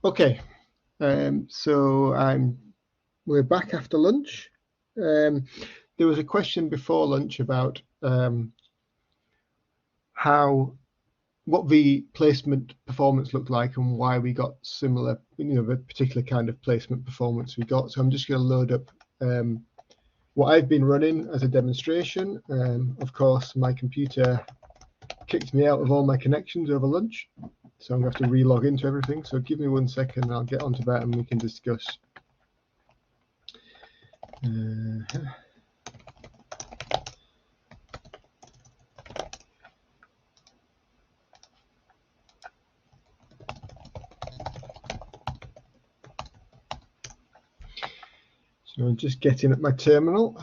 Okay, so we're back after lunch. There was a question before lunch about what the placement performance looked like and why we got similar, the particular kind of placement performance we got. So I'm just going to load up what I've been running as a demonstration. Of course, my computer kicked me out of all my connections over lunch, so I'm going to have to re-log into everything. So give me 1 second, I'll get onto that and we can discuss. So I'm just getting at my terminal.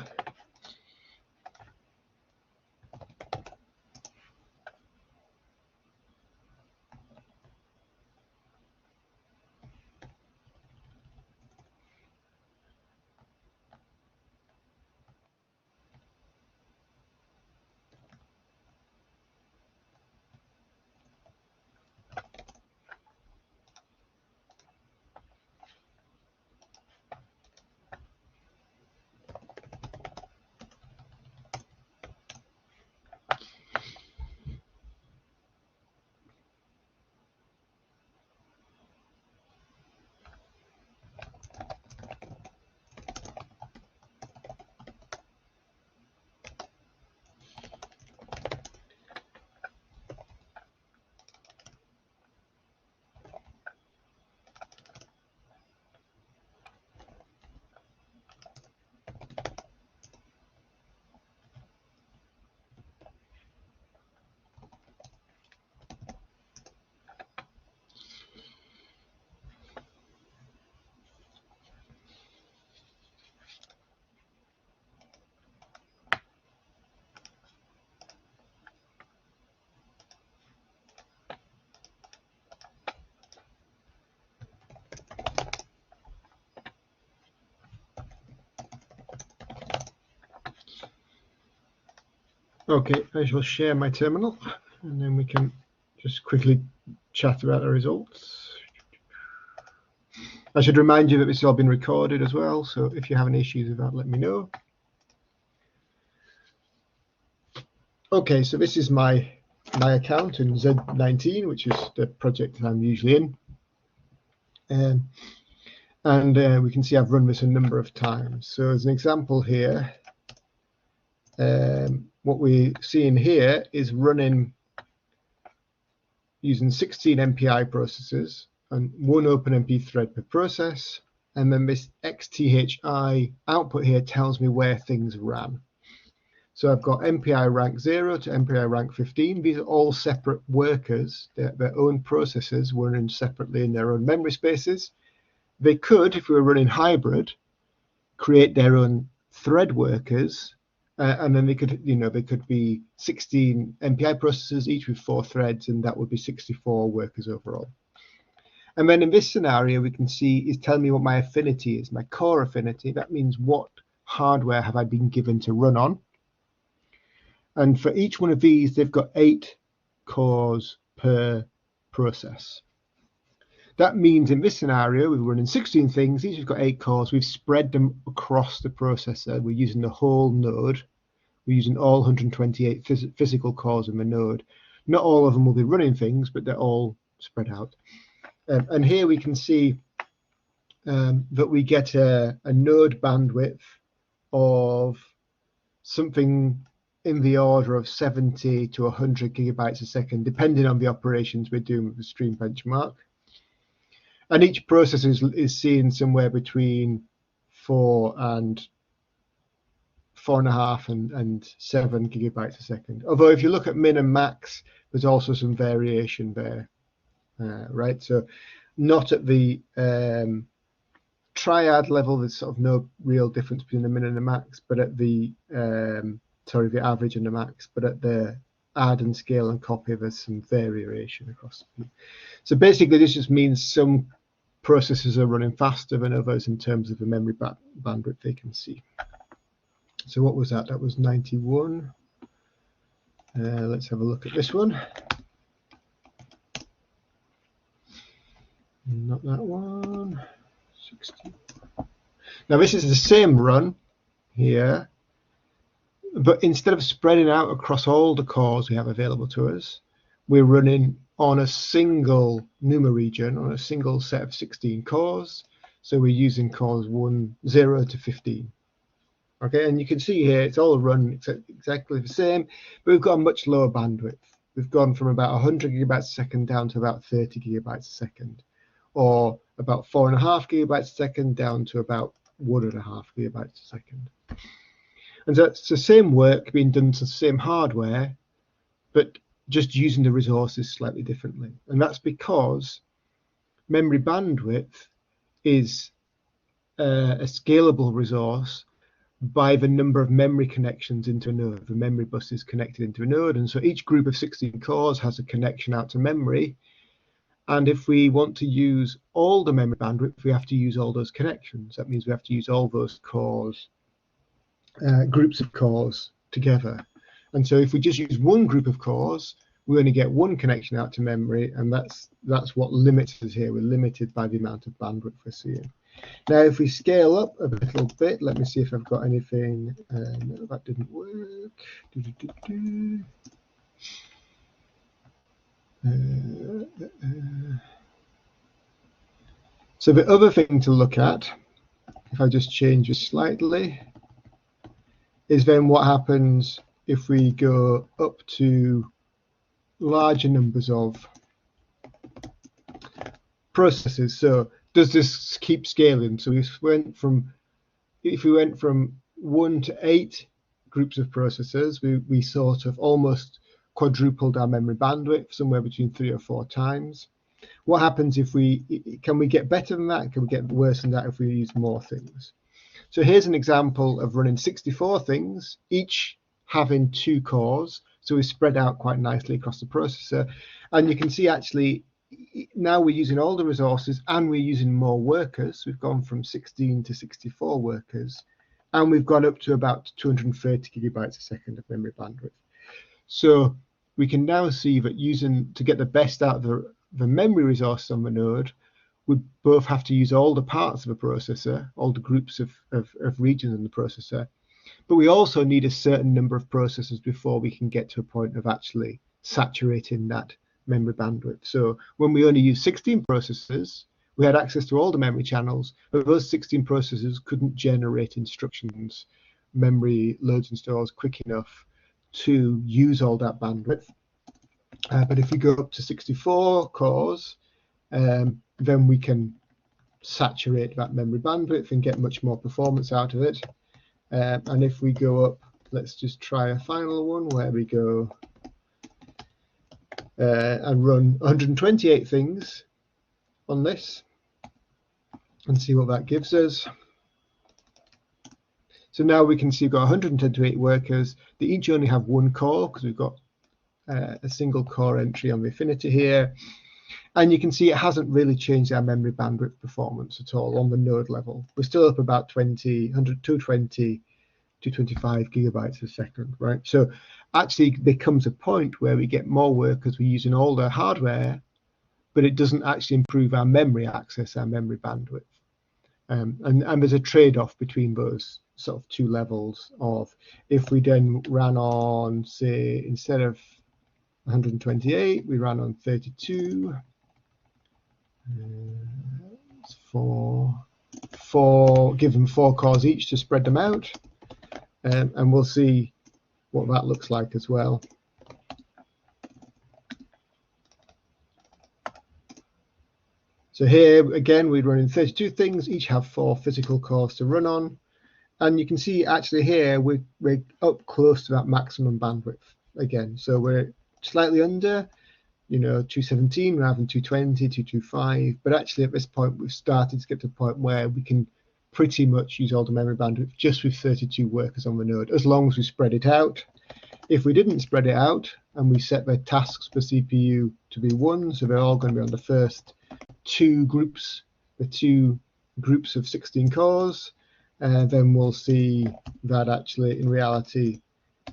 Okay, I shall share my terminal and then we can just quickly chat about the results. I should remind you that this has all been recorded as well, so if you have any issues with that, let me know. Okay, so this is my account in Z19, which is the project that I'm usually in. And we can see I've run this a number of times. So as an example here, what we're seeing here is running using 16 MPI processes and 1 OpenMP thread per process. And then this XTHI output here tells me where things ran. So I've got MPI rank 0 to MPI rank 15. These are all separate workers. Their own processes running separately in their own memory spaces. They could, if we were running hybrid, create their own thread workers. And then they could be 16 MPI processors, each with 4 threads, and that would be 64 workers overall. And then in this scenario, we can see is telling me what my affinity is, my core affinity. That means what hardware have I been given to run on. And for each one of these, they've got 8 cores per process. That means in this scenario, we're running 16 things. Each have got 8 cores. We've spread them across the processor. We're using the whole node. We're using all 128 physical cores in the node. Not all of them will be running things, but they're all spread out. And here we can see that we get a node bandwidth of something in the order of 70 to 100 gigabytes a second, depending on the operations we're doing with the stream benchmark. And each processor is seeing somewhere between 4 and 4.5 and 7 gigabytes a second. Although if you look at min and max, there's also some variation there, right? So not at the triad level, there's sort of no real difference between the min and the max, but at the the average and the max, but at the add and scale and copy, there's some variation across. So basically, this just means some processes are running faster than others in terms of the memory bandwidth they can see. So what was that? That was 91. Let's have a look at this one. Not not that one. 60. Now this is the same run here, but instead of spreading out across all the cores we have available to us, we're running on a single NUMA region, on a single set of 16 cores. So we're using cores 0 to 15. Okay, and you can see here it's all run exactly the same, but we've got a much lower bandwidth. We've gone from about 100 gigabytes a second down to about 30 gigabytes a second, or about 4.5 gigabytes a second down to about 1.5 gigabytes a second. And so it's the same work being done to the same hardware, but just using the resources slightly differently. And that's because memory bandwidth is a scalable resource by the number of memory connections into a node. The memory bus is connected into a node, and so each group of 16 cores has a connection out to memory. And if we want to use all the memory bandwidth, we have to use all those connections. That means we have to use all those cores, groups of cores together. And so if we just use one group of cores, we only get one connection out to memory, and that's what limits us here. We're limited by the amount of bandwidth we're seeing. Now, if we scale up a little bit, let me see if I've got anything. No, that didn't work. So the other thing to look at, if I just change this slightly, is then what happens if we go up to larger numbers of processes. So does this keep scaling? So if we went from 1 to 8 groups of processors, we sort of almost quadrupled our memory bandwidth, somewhere between 3 or 4 times. What happens if can we get better than that? Can we get worse than that if we use more things? So here's an example of running 64 things, each having 2 cores. So we spread out quite nicely across the processor. And you can see actually now we're using all the resources and we're using more workers. We've gone from 16 to 64 workers, and we've gone up to about 230 gigabytes a second of memory bandwidth. So we can now see that to get the best out of the memory resources on the node, we both have to use all the parts of a processor, all the groups of regions in the processor, but we also need a certain number of processors before we can get to a point of actually saturating that memory bandwidth. So when we only use 16 processors, we had access to all the memory channels, but those 16 processors couldn't generate instructions, memory loads and stores quick enough to use all that bandwidth. But if we go up to 64 cores, then we can saturate that memory bandwidth and get much more performance out of it. And if we go up, let's just try a final one where we go and run 128 things on this and see what that gives us. So now we can see we've got 128 workers. They each only have 1 core because we've got a single core entry on the affinity here. And you can see it hasn't really changed our memory bandwidth performance at all on the node level. We're still up about 225 gigabytes a second, right? So actually there comes a point where we get more workers, we're using all the hardware, but it doesn't actually improve our memory access, our memory bandwidth. And there's a trade-off between those sort of 2 levels of, if we then ran on, say, instead of 128, we ran on 32, give them 4 cores each to spread them out, and we'll see what that looks like as well. So here again we're running 32 things, each have 4 physical cores to run on, and you can see actually here we're up close to that maximum bandwidth again. So we're slightly under, 217 rather than 220, 225, but actually at this point we've started to get to a point where we can pretty much use all the memory bandwidth just with 32 workers on the node, as long as we spread it out. If we didn't spread it out and we set the tasks per CPU to be 1, so they're all going to be on the first 2 groups, the 2 groups of 16 cores, then we'll see that actually in reality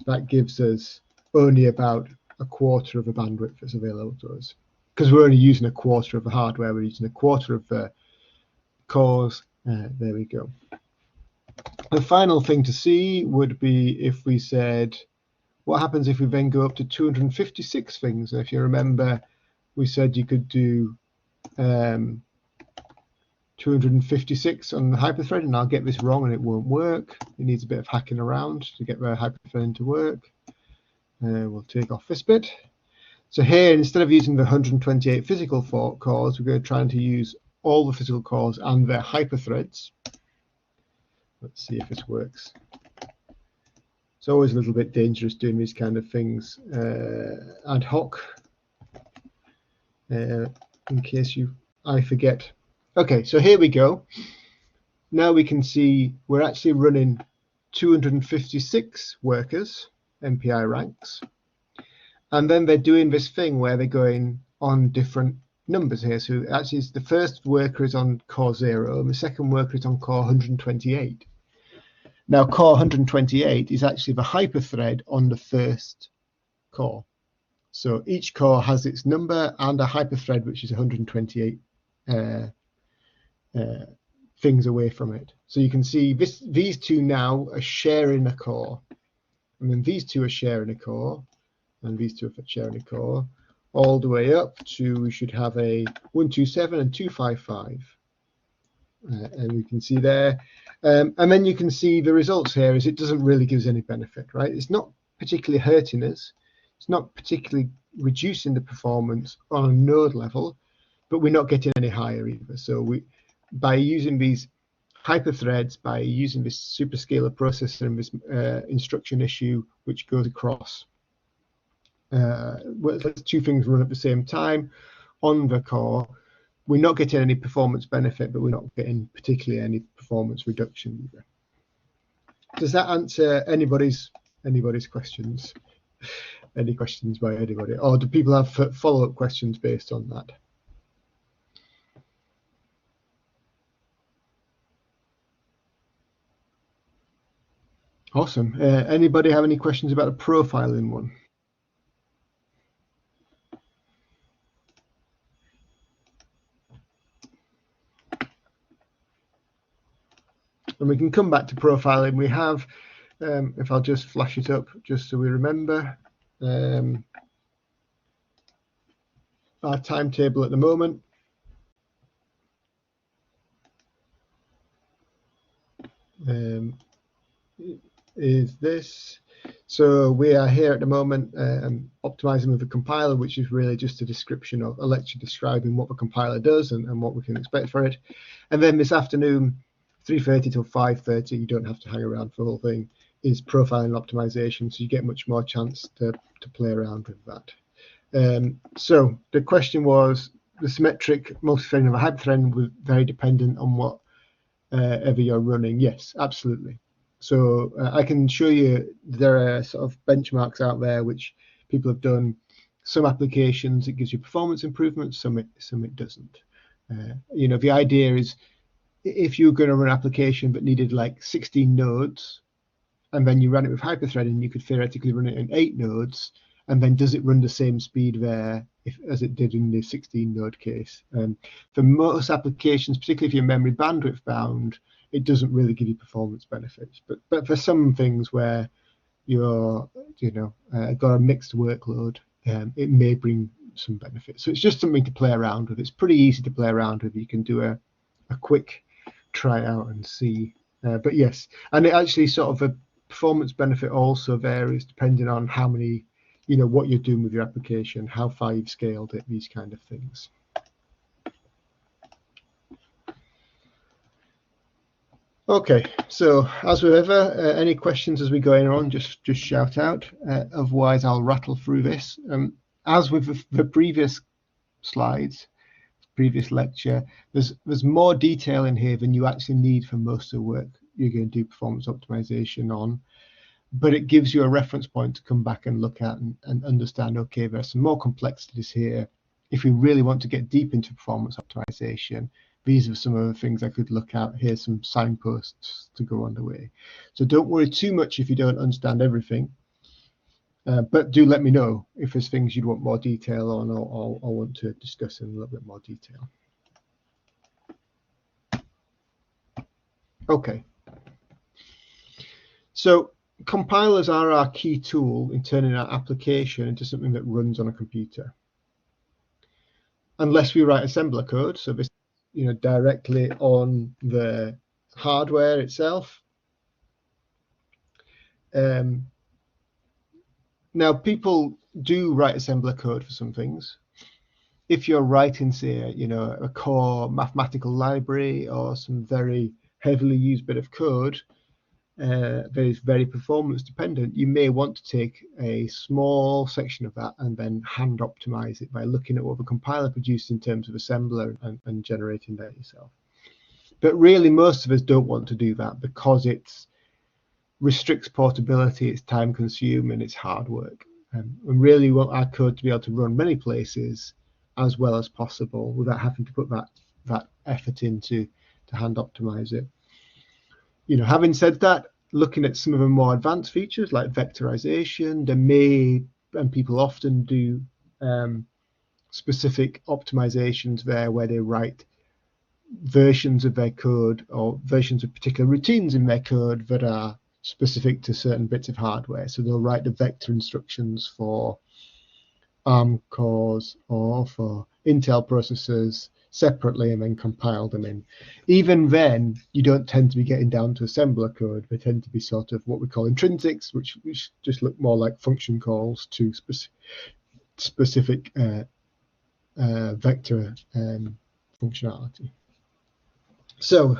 that gives us only about a quarter of the bandwidth that's available to us. because we're only using a quarter of the hardware, we're using a quarter of the cores. There we go. The final thing to see would be if we said, what happens if we then go up to 256 things? And if you remember, we said you could do 256 on the hyperthread, and I'll get this wrong and it won't work. It needs a bit of hacking around to get the hyperthread to work. We'll take off this bit. So here, instead of using the 128 physical cores, we're going to try to use all the physical cores and their hyperthreads. Let's see if this works. It's always a little bit dangerous doing these kind of things ad hoc, in case I forget. Okay, so here we go. Now we can see we're actually running 256 workers, MPI ranks. And then they're doing this thing where they're going on different numbers here. So actually the first worker is on core 0 and the second worker is on core 128. Now core 128 is actually the hyperthread on the first core. So each core has its number and a hyperthread which is 128 things away from it. So you can see these two now are sharing a core, and then these two are sharing a core, and these two are sharing a core, all the way up to, we should have a 127 and 255. And we can see there. And then you can see the results here is it doesn't really give us any benefit, right? It's not particularly hurting us. It's not particularly reducing the performance on a node level, but we're not getting any higher either. So by using these hyperthreads, by using this superscalar processor and this instruction issue, which goes across, let's two things run at the same time on the core, we're not getting any performance benefit, but we're not getting particularly any performance reduction either. Does that answer anybody's questions? Any questions by anybody? Or do people have follow-up questions based on that? Awesome. Anybody have any questions about the profiling one? And we can come back to profiling. We have, if I'll just flash it up, just so we remember, our timetable at the moment. Is this. So we are here at the moment optimizing with the compiler, which is really just a description of a lecture describing what the compiler does and what we can expect for it. And then this afternoon, 3:30 till 5:30, you don't have to hang around for the whole thing, is profiling optimization. So you get much more chance to play around with that. So the question was, the symmetric multi-threading of a hyperthread was very dependent on what ever you're running. Yes, absolutely. So I can show you there are sort of benchmarks out there which people have done. Some applications it gives you performance improvements, some it doesn't. You know, the idea is if you're going to run an application but needed like 16 nodes, and then you ran it with hyperthreading, you could theoretically run it in 8 nodes, and then does it run the same speed there as it did in the 16 node case? For most applications, particularly if you're memory bandwidth bound, it doesn't really give you performance benefits. But for some things where you're, got a mixed workload, it may bring some benefits. So it's just something to play around with. It's pretty easy to play around with. You can do a quick try out and see. But yes, and it actually sort of a performance benefit also varies depending on how many, what you're doing with your application, how far you've scaled it, these kind of things. Okay, so as with ever, any questions as we're going on, just shout out. Otherwise, I'll rattle through this. As with the previous slides, previous lecture, there's more detail in here than you actually need for most of the work you're going to do performance optimization on. But it gives you a reference point to come back and look at and understand, okay, there's some more complexities here. If we really want to get deep into performance optimization, these are some of the things I could look at. Here's some signposts to go on the way. So don't worry too much if you don't understand everything. But do let me know if there's things you'd want more detail on or want to discuss in a little bit more detail. Okay. So compilers are our key tool in turning our application into something that runs on a computer. Unless we write assembler code, so this, directly on the hardware itself. Now, people do write assembler code for some things. If you're writing, say, a core mathematical library or some very heavily used bit of code that is very performance dependent, you may want to take a small section of that and then hand optimize it by looking at what the compiler produced in terms of assembler and generating that yourself. But really, most of us don't want to do that because it restricts portability, it's time consuming, it's hard work. And really, we want our code to be able to run many places as well as possible without having to put that effort into to hand optimize it. Having said that, looking at some of the more advanced features like vectorization, there may, and people often do, specific optimizations there where they write versions of their code or versions of particular routines in their code that are specific to certain bits of hardware. So they'll write the vector instructions for ARM cores or for Intel processors separately and then compile them in. Even then, you don't tend to be getting down to assembler code. They tend to be sort of what we call intrinsics, which just look more like function calls to specific vector functionality. So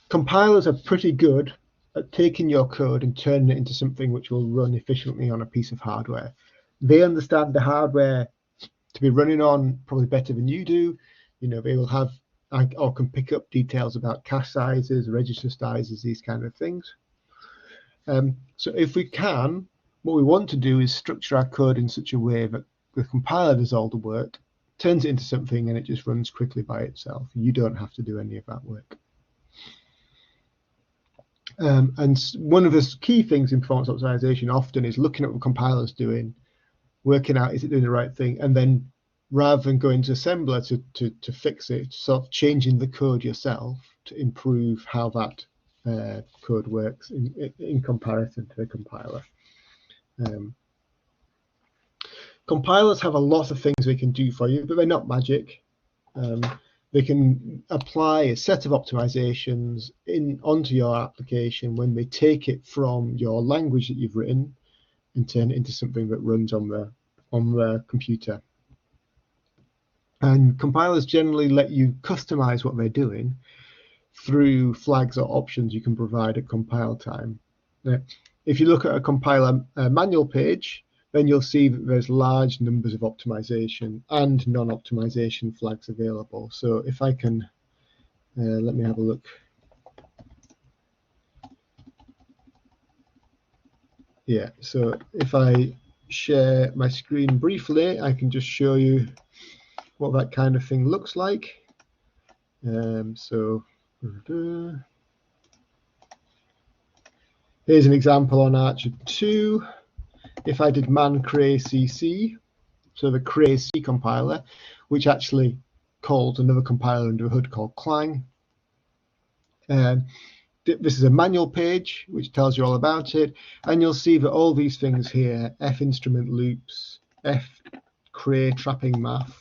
compilers are pretty good at taking your code and turning it into something which will run efficiently on a piece of hardware. They understand the hardware to be running on probably better than you do. They will have or can pick up details about cache sizes, register sizes, these kind of things. So if we can, what we want to do is structure our code in such a way that the compiler does all the work, turns it into something, and it just runs quickly by itself. You don't have to do any of that work. And one of the key things in performance optimization often is looking at what the compiler's doing, working out is it doing the right thing, and then rather than going to assembler to fix it, sort of changing the code yourself to improve how that code works in comparison to the compiler. Compilers have a lot of things they can do for you, but they're not magic. They can apply a set of optimizations onto your application when they take it from your language that you've written and turn it into something that runs on the computer. And compilers generally let you customize what they're doing through flags or options you can provide at compile time. Now, if you look at a compiler manual page, then you'll see that there's large numbers of optimization and non-optimization flags available. So if I can, let me have a look. Yeah, so if I share my screen briefly, I can just show you what that kind of thing looks like. So here's an example on ARCHER2. If I did man cray cc, so the Cray C compiler, which actually calls another compiler under the hood called Clang. This is a manual page which tells you all about it, and you'll see that all these things here, F instrument loops, F Cray trapping math,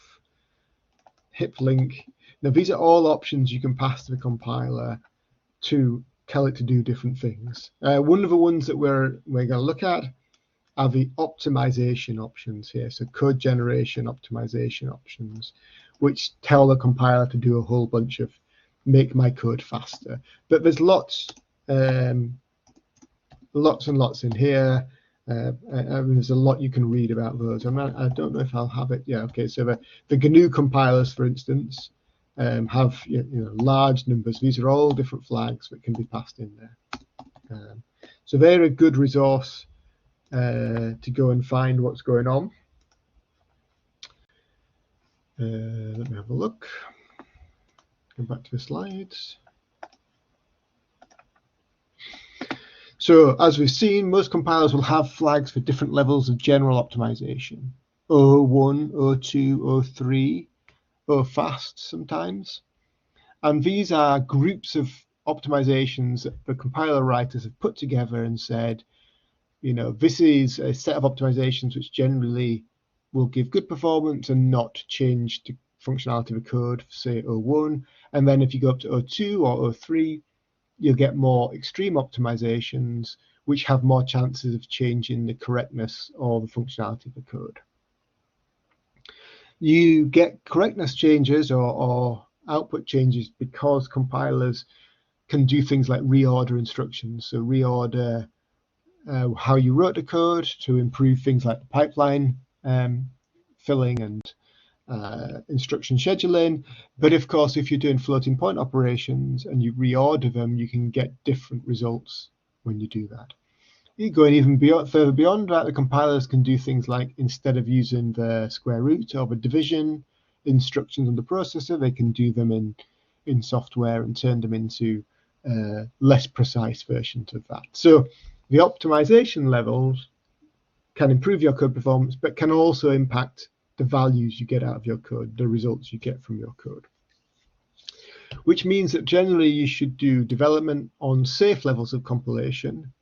hip link. Now these are all options you can pass to the compiler to tell it to do different things. One of the ones that we're going to look at are the optimization options here. So code generation optimization options, which tell the compiler to do a whole bunch of make my code faster. But there's lots and lots in here. There's a lot you can read about those. I don't know if I'll have it. Yeah, okay. So the GNU compilers, for instance, have large numbers. These are all different flags that can be passed in there. So they're a good resource to go and find what's going on. Let me have a look. Go back to the slides. So as we've seen, most compilers will have flags for different levels of general optimization. O1, O2, O3, O fast sometimes. And these are groups of optimizations that the compiler writers have put together and said, this is a set of optimizations which generally will give good performance and not change the functionality of the code, say O1. And then if you go up to O2 or O3, you'll get more extreme optimizations which have more chances of changing the correctness or the functionality of the code. You get correctness changes or output changes because compilers can do things like reorder instructions. So reorder how you wrote the code to improve things like the pipeline filling and instruction scheduling. But of course, if you're doing floating point operations and you reorder them, you can get different results when you do that. Going even further beyond that, the compilers can do things like, instead of using the square root or the division instructions on the processor, they can do them in software and turn them into less precise versions of that. So the optimization levels can improve your code performance, but can also impact the values you get out of your code, the results you get from your code. Which means that generally you should do development on safe levels of compilation,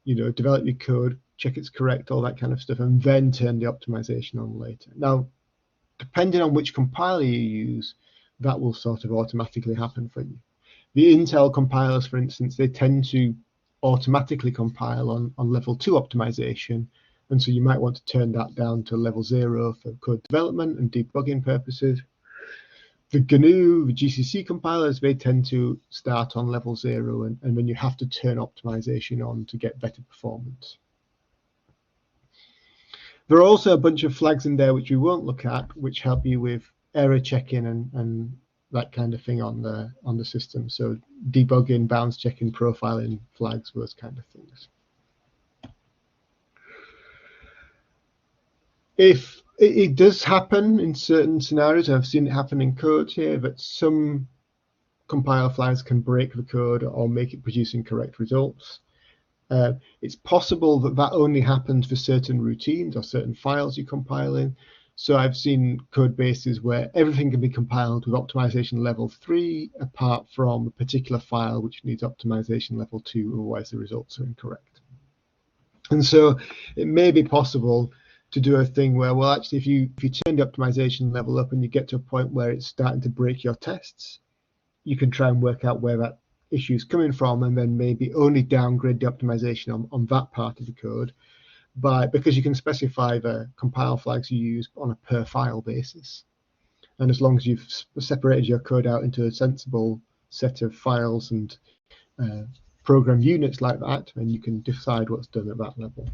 develop your code, check it's correct, all that kind of stuff, and then turn the optimization on later. Now, depending on which compiler you use, that will sort of automatically happen for you. The Intel compilers, for instance, they tend to automatically compile on level 2 optimization, and so you might want to turn that down to level 0 for code development and debugging purposes. The GNU, the GCC compilers, they tend to start on level 0, and then you have to turn optimization on to get better performance. There are also a bunch of flags in there which we won't look at, which help you with error checking and that kind of thing on the system. So debugging, bounds checking, profiling, flags, those kind of things. If it does happen in certain scenarios, I've seen it happen in code here, that some compiler flags can break the code or make it produce incorrect results. It's possible that only happens for certain routines or certain files you compile in. So I've seen code bases where everything can be compiled with optimization level 3, apart from a particular file which needs optimization level 2, otherwise the results are incorrect. And so it may be possible to do a thing where, well, actually, if you turn the optimization level up and you get to a point where it's starting to break your tests, you can try and work out where that issue is coming from, and then maybe only downgrade the optimization on that part of the code, because you can specify the compile flags you use on a per file basis. And as long as you've separated your code out into a sensible set of files and program units like that, then you can decide what's done at that level.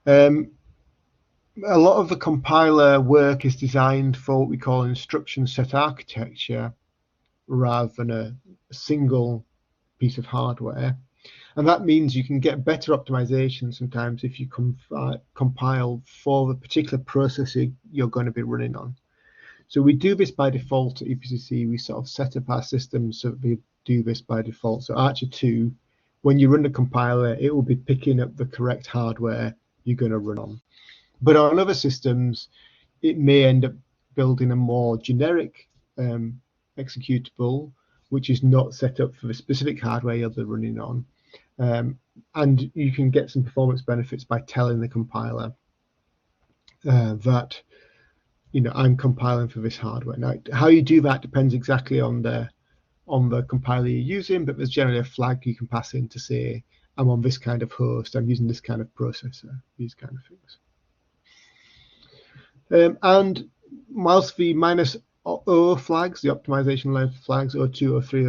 A lot of the compiler work is designed for what we call instruction set architecture rather than a single piece of hardware. And that means you can get better optimization sometimes if you compile for the particular processor you're going to be running on. So we do this by default at EPCC. We sort of set up our system so that we do this by default. So ARCHER2, when you run the compiler, it will be picking up the correct hardware you're going to run on. But on other systems, it may end up building a more generic executable, which is not set up for the specific hardware you're running on. And you can get some performance benefits by telling the compiler that, I'm compiling for this hardware. Now, how you do that depends exactly on the compiler you're using, but there's generally a flag you can pass in to say, I'm on this kind of host, I'm using this kind of processor, these kind of things. And whilst the -O flags, the optimization level flags, O2, O3,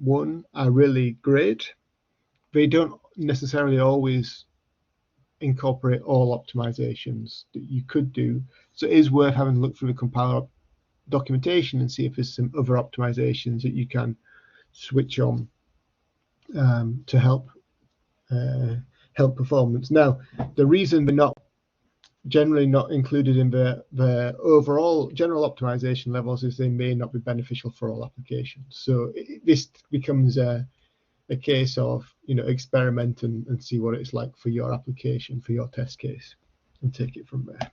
O1 are really great, they don't necessarily always incorporate all optimizations that you could do. So it is worth having a look through the compiler documentation and see if there's some other optimizations that you can switch on to help performance. Now, the reason they're not generally not included in the overall general optimization levels is they may not be beneficial for all applications. So this becomes a case of, experiment and see what it's like for your application, for your test case, and take it from there.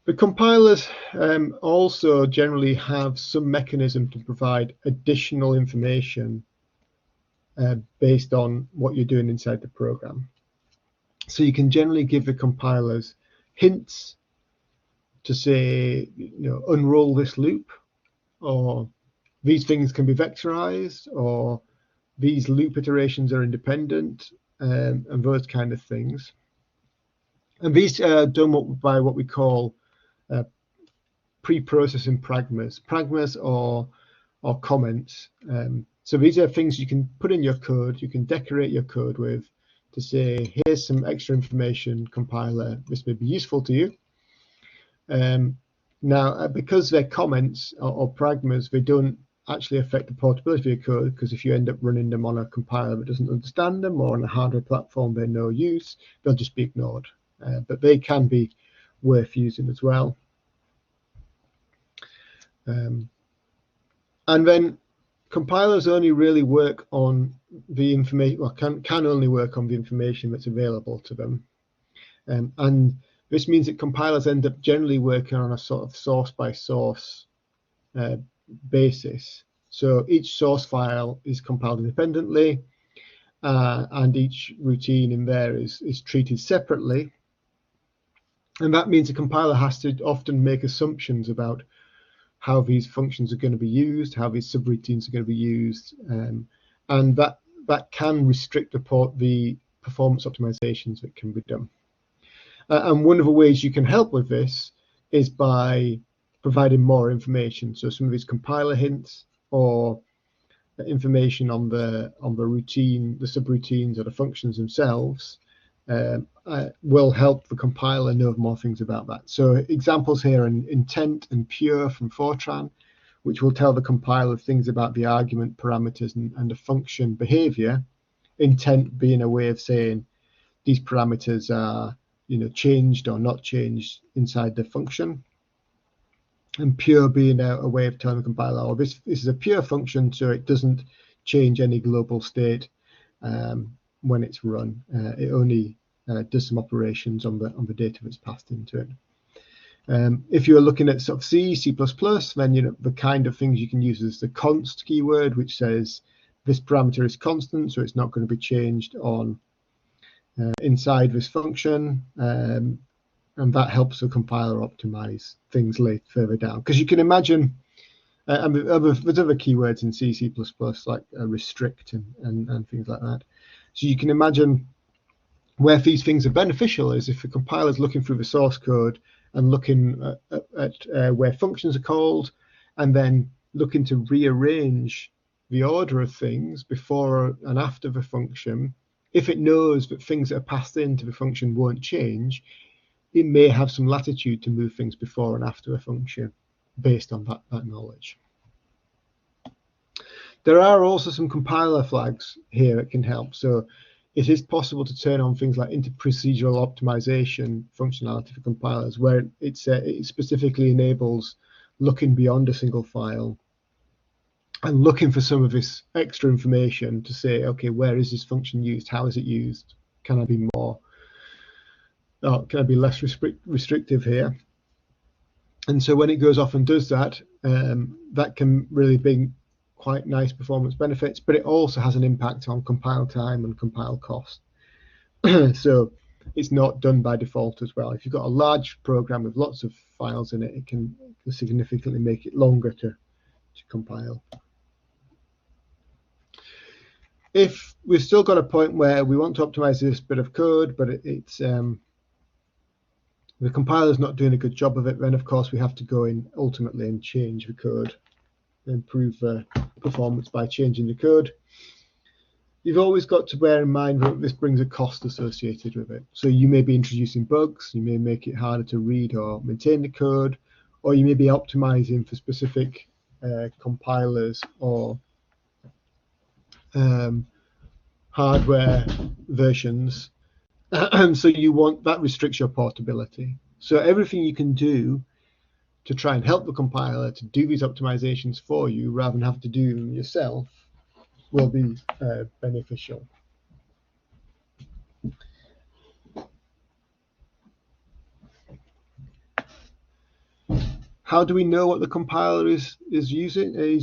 The compilers also generally have some mechanism to provide additional information based on what you're doing inside the program. So you can generally give the compilers hints to say, unroll this loop, or these things can be vectorized, or these loop iterations are independent, and those kind of things. And these are done by what we call pre-processing pragmas or comments. So these are things you can put in your code, you can decorate your code with to say, here's some extra information, compiler, this may be useful to you. Now, because they're comments or pragmas, they don't actually affect the portability of your code, because if you end up running them on a compiler that doesn't understand them, or on a hardware platform they're no use, they'll just be ignored. But they can be worth using as well. And then compilers only really work on the information, well, can only work on the information that's available to them. And this means that compilers end up generally working on a sort of source by source basis. So each source file is compiled independently, and each routine in there is treated separately. And that means a compiler has to often make assumptions about how these functions are going to be used, how these subroutines are going to be used, and that can restrict the performance optimizations that can be done. And one of the ways you can help with this is by providing more information. So some of these compiler hints or information on the routine, the subroutines or the functions themselves will help the compiler know more things about that. So examples here are intent and pure from Fortran, which will tell the compiler things about the argument parameters and the function behavior. Intent being a way of saying these parameters are changed or not changed inside the function, and pure being a way of telling the compiler, oh, this is a pure function, so it doesn't change any global state when it's run. It only does some operations on the data that's passed into it. If you're looking at sort of C++, then the kind of things you can use is the const keyword, which says this parameter is constant, so it's not going to be changed on inside this function, and that helps the compiler optimize things further down. Because you can imagine, there's other keywords in C++ like restrict and things like that. So you can imagine where these things are beneficial is if the compiler is looking through the source code and looking at where functions are called, and then looking to rearrange the order of things before and after the function. If it knows that things that are passed into the function won't change, it may have some latitude to move things before and after a function based on that knowledge. There are also some compiler flags here that can help. So it is possible to turn on things like interprocedural optimization functionality for compilers, where it specifically enables looking beyond a single file and looking for some of this extra information to say, okay, where is this function used? How is it used? Can I be more? Can I be less restrictive here? And so when it goes off and does that, that can really bring quite nice performance benefits, but it also has an impact on compile time and compile cost. So it's not done by default as well. If you've got a large program with lots of files in it, it can significantly make it longer to compile. If we've still got a point where we want to optimize this bit of code, but it's the compiler's not doing a good job of it, then of course we have to go in ultimately and change the code, improve the performance by changing the code. You've always got to bear in mind that this brings a cost associated with it. So you may be introducing bugs, you may make it harder to read or maintain the code, or you may be optimizing for specific compilers or hardware versions So you want that restricts your portability. So everything you can do to try and help the compiler to do these optimizations for you rather than have to do them yourself will be beneficial. How do we know what the compiler is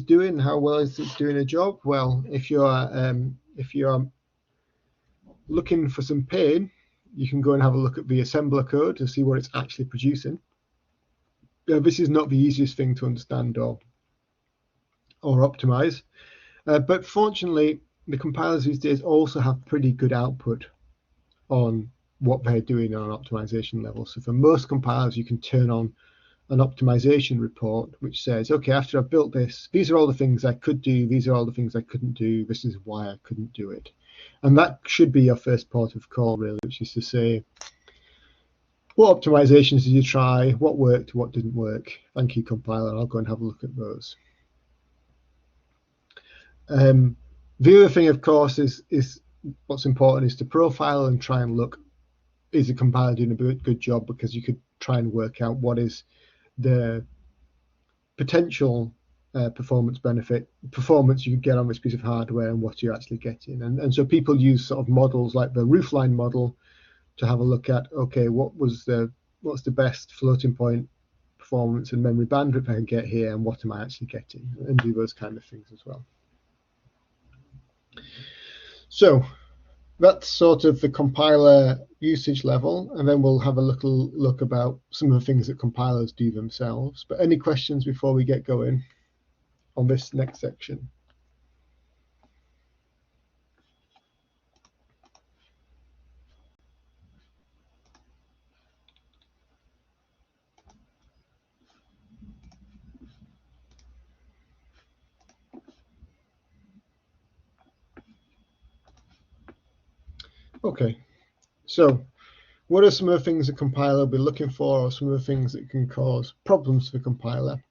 doing? How well is it doing a job? Well, if you're looking for some pain, you can go and have a look at the assembler code to see what it's actually producing. This is not the easiest thing to understand or optimize, but fortunately, the compilers these days also have pretty good output on what they're doing on an optimization level. So for most compilers, you can turn on an optimization report which says, okay, after I've built this, these are all the things I could do, these are all the things I couldn't do, this is why I couldn't do it. And that should be your first port of call, really, which is to say, what optimizations did you try, what worked, what didn't work? Thank you, compiler, I'll go and have a look at those. The other thing, of course, is what's important is to profile and try and look, is the compiler doing a good job, because you could try and work out what is the potential performance you could get on this piece of hardware and what you're actually getting. And so people use sort of models like the roofline model to have a look at, okay, what's the best floating point performance and memory bandwidth I can get here, and what am I actually getting, and do those kind of things as well. So that's sort of the compiler usage level, and then we'll have a little look about some of the things that compilers do themselves. But any questions before we get going on this next section? Okay, so what are some of the things the compiler will be looking for, or some of the things that can cause problems for the compiler?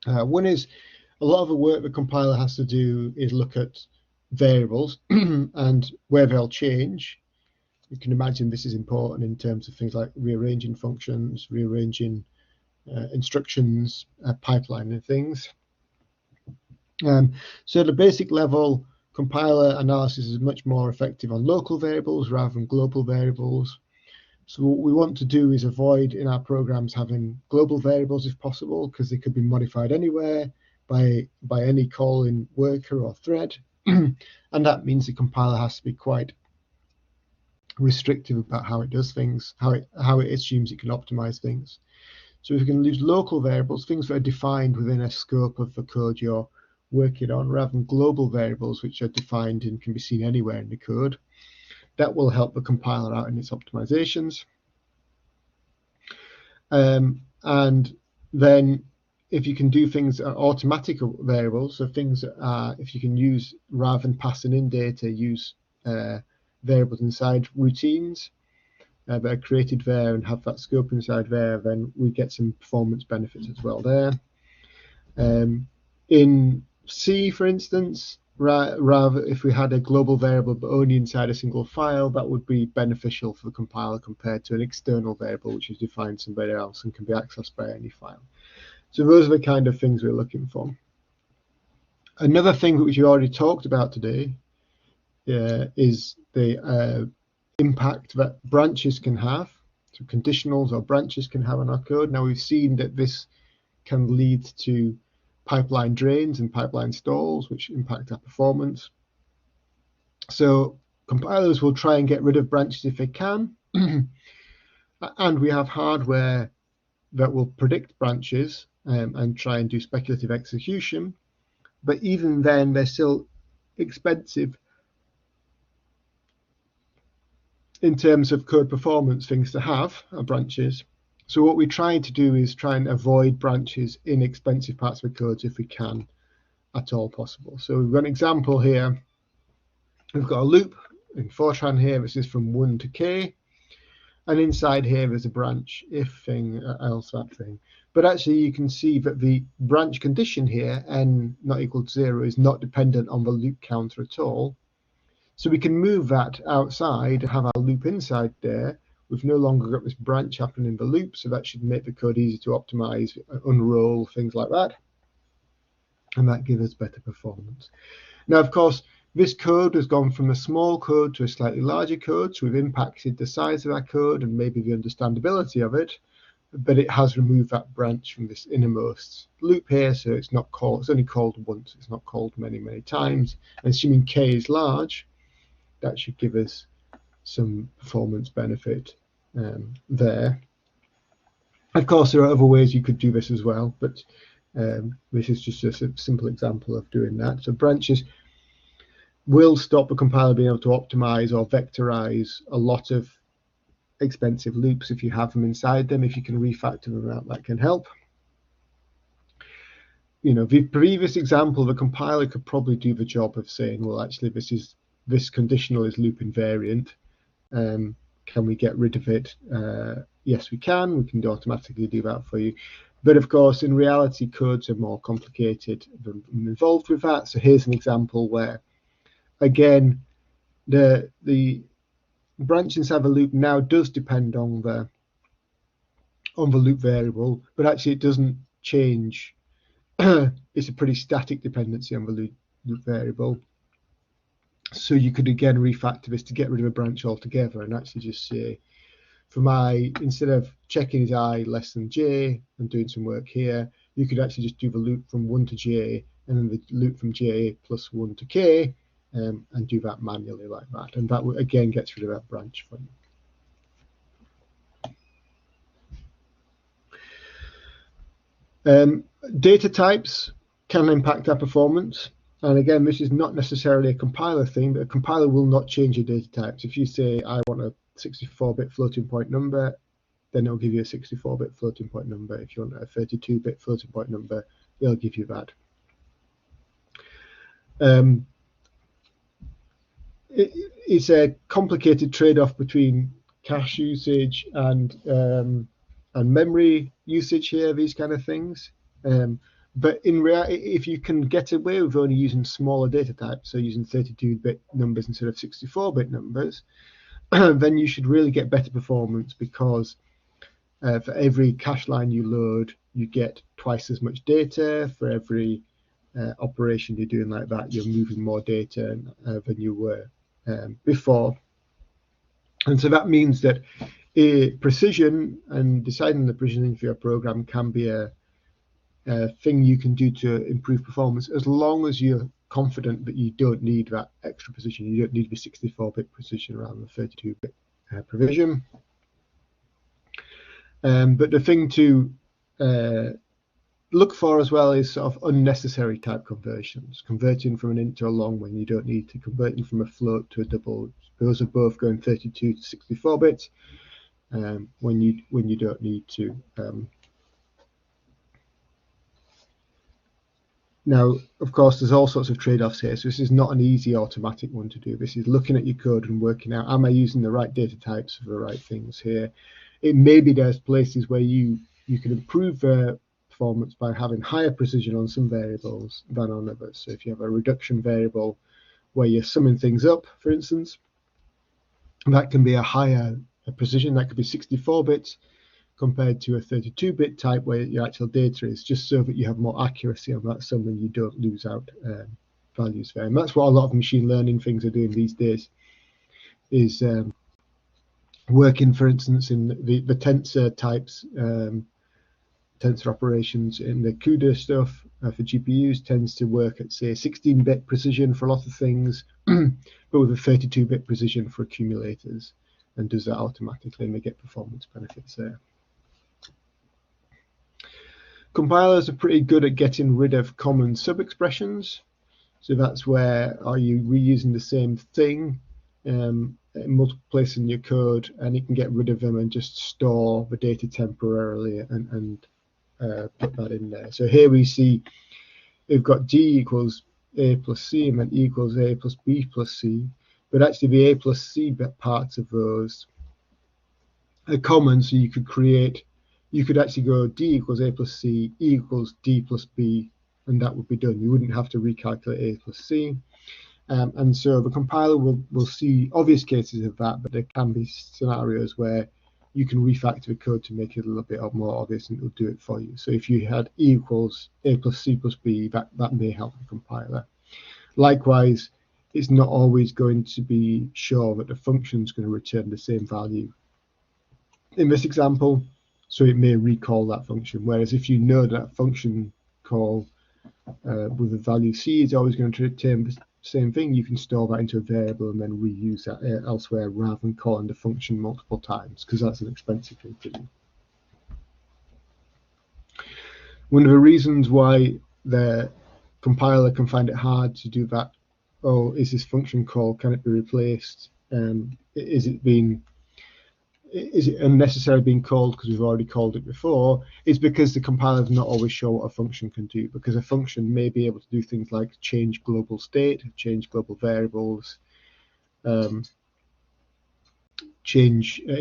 One is, a lot of the work the compiler has to do is look at variables and where they'll change. You can imagine this is important in terms of things like rearranging functions, rearranging instructions, pipelining things. So at the basic level, compiler analysis is much more effective on local variables rather than global variables. So what we want to do is avoid in our programs having global variables if possible, because they could be modified anywhere by any call in worker or thread. And that means the compiler has to be quite restrictive about how it does things, how it assumes it can optimize things. So if we can use local variables, things that are defined within a scope of the code you're working on, rather than global variables which are defined and can be seen anywhere in the code, that will help the compiler out in its optimizations. And then if you can do things automatic variables, so things that are, if you can use, rather than passing in data, use variables inside routines that are created there and have that scope inside there, then we get some performance benefits as well there. In C, for instance, rather, if we had a global variable but only inside a single file, that would be beneficial for the compiler compared to an external variable which is defined somewhere else and can be accessed by any file. So those are the kind of things we're looking for. Another thing which you already talked about today is the impact that branches can have, so conditionals or branches can have on our code. Now we've seen that this can lead to pipeline drains and pipeline stalls, which impact our performance. So compilers will try and get rid of branches if they can. And we have hardware that will predict branches and try and do speculative execution. But even then, they're still expensive in terms of code performance things to have, branches. So what we try to do is try and avoid branches in expensive parts of the code if we can at all possible. So we've got an example here. We've got a loop in Fortran here. This is from 1 to k. And inside here there's a branch, if thing, else that thing. But actually you can see that the branch condition here, n not equal to 0, is not dependent on the loop counter at all. So we can move that outside and have our loop inside there. We've no longer got this branch happening in the loop, so that should make the code easy to optimize, unroll, things like that. And that gives us better performance. Now, of course, this code has gone from a small code to a slightly larger code, so we've impacted the size of our code and maybe the understandability of it, but it has removed that branch from this innermost loop here, so it's not called, it's only called once, it's not called many, many times. And assuming k is large, that should give us some performance benefit there. Of course, there are other ways you could do this as well, but this is just a simple example of doing that. So branches will stop the compiler being able to optimize or vectorize a lot of expensive loops if you have them inside them. If you can refactor them out, that can help. You know, the previous example, the compiler could probably do the job of saying, well, actually, this conditional is loop invariant. Can we get rid of it? Yes, we can. We can automatically do that for you. But of course, in reality, codes are more complicated than involved with that. So here's an example where, again, the branch inside the loop now does depend on the loop variable, but actually it doesn't change. It's a pretty static dependency on the loop variable. So you could again refactor this to get rid of a branch altogether and actually just say, for my, instead of checking is I less than j and doing some work here, you could actually just do the loop from 1 to j and then the loop from j plus 1 to k, and do that manually like that. And that again gets rid of that branch for you. Data types can impact our performance. And again, this is not necessarily a compiler thing, but a compiler will not change your data types. If you say, I want a 64-bit floating point number, then it'll give you a 64-bit floating point number. If you want a 32-bit floating point number, it'll give you that. It's a complicated trade-off between cache usage and memory usage here, these kind of things. But in reality, if you can get away with only using smaller data types, so using 32-bit numbers instead of 64-bit numbers, then you should really get better performance, because for every cache line you load, you get twice as much data. For every operation you're doing like that, you're moving more data than you were before. And so that means that precision and deciding the precision for your program can be a thing you can do to improve performance, as long as you're confident that you don't need that extra precision. You don't need the 64-bit precision rather than 32-bit precision. But the thing to look for as well is sort of unnecessary type conversions, converting from an int to a long when you don't need to, converting from a float to a double. Those are both going 32 to 64 bits when you don't need to. Now, of course, there's all sorts of trade-offs here. So this is not an easy automatic one to do. This is looking at your code and working out, am I using the right data types for the right things here? It maybe there's places where you can improve performance by having higher precision on some variables than on others. So if you have a reduction variable where you're summing things up, for instance, that can be a higher precision. That could be 64 bits compared to a 32-bit type where your actual data is, just so that you have more accuracy on that sum and you don't lose out values there. And that's what a lot of machine learning things are doing these days, is working, for instance, in the tensor types, tensor operations in the CUDA stuff for GPUs tends to work at, say, 16-bit precision for a lot of things, but with a 32-bit precision for accumulators, and does that automatically, and they get performance benefits there. Compilers are pretty good at getting rid of common sub-expressions. So that's where, are you reusing the same thing in multiple places in your code, and it can get rid of them and just store the data temporarily and put that in there. So here we see we've got D equals A plus C, and then E equals A plus B plus C. But actually the A plus C parts of those are common, so you could actually go D equals A plus C, E equals D plus B, and that would be done. You wouldn't have to recalculate A plus C. And so the compiler will see obvious cases of that, but there can be scenarios where you can refactor the code to make it a little bit more obvious, and it'll do it for you. So if you had E equals A plus C plus B, that may help the compiler. Likewise, it's not always going to be sure that the function is going to return the same value in this example, so it may recall that function. Whereas if you know that function call with the value C is always going to return the same thing, you can store that into a variable and then reuse that elsewhere rather than calling the function multiple times, because that's an expensive thing to do. One of the reasons why the compiler can find it hard to do that, oh, is this function call, can it be replaced? Is it unnecessarily being called because we've already called it before? Is because the compiler is not always sure what a function can do, because a function may be able to do things like change global state, change global variables, it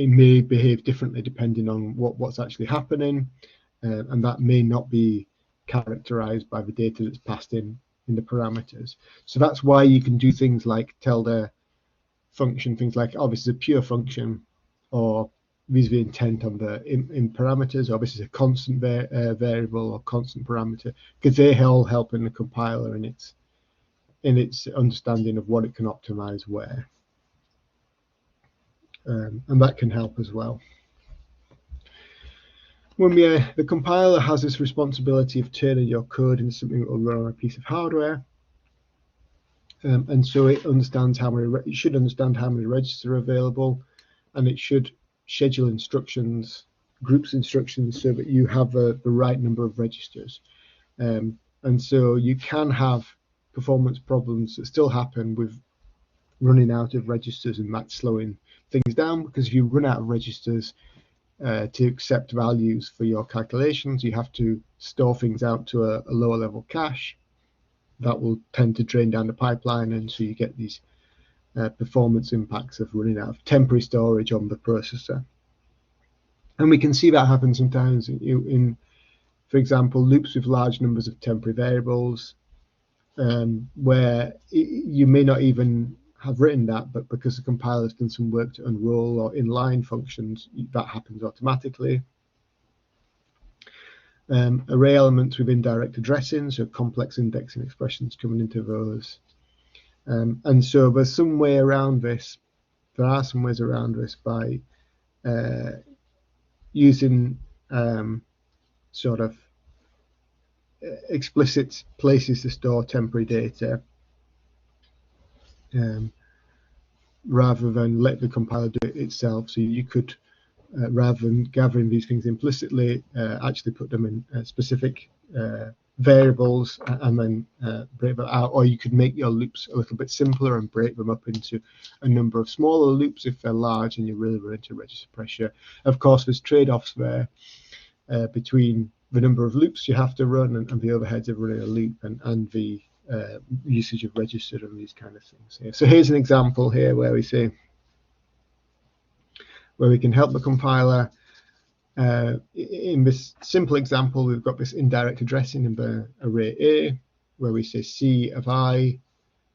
may behave differently depending on what's actually happening, and that may not be characterized by the data that's passed in the parameters. So that's why you can do things like tell the function things like, oh, this is a pure function, or this is the intent on the in parameters, or this is a constant variable or constant parameter, because they all help in the compiler in its understanding of what it can optimize where, and that can help as well. When the compiler has this responsibility of turning your code into something that will run on a piece of hardware, and so it understands it should understand how many registers are available, and it should schedule instructions, groups instructions, so that you have the right number of registers. And so you can have performance problems that still happen with running out of registers, and that's slowing things down, because if you run out of registers to accept values for your calculations, you have to store things out to a lower level cache. That will tend to drain down the pipeline, and so you get these performance impacts of running out of temporary storage on the processor. And we can see that happen sometimes in, for example, loops with large numbers of temporary variables, where you may not even have written that, but because the compiler has done some work to unroll or inline functions, that happens automatically. Array elements with indirect addressing, so complex indexing expressions coming into those. And so there's some way around this. There are some ways around this by using sort of explicit places to store temporary data, rather than let the compiler do it itself. So you could, rather than gathering these things implicitly, actually put them in specific variables and then break them out, or you could make your loops a little bit simpler and break them up into a number of smaller loops if they're large and you really run into register pressure. Of course, there's trade-offs there between the number of loops you have to run and the overheads of running a loop, and the usage of register and these kind of things here. So here's an example here where we say, where we can help the compiler. In this simple example, we've got this indirect addressing in the array A, where we say C of I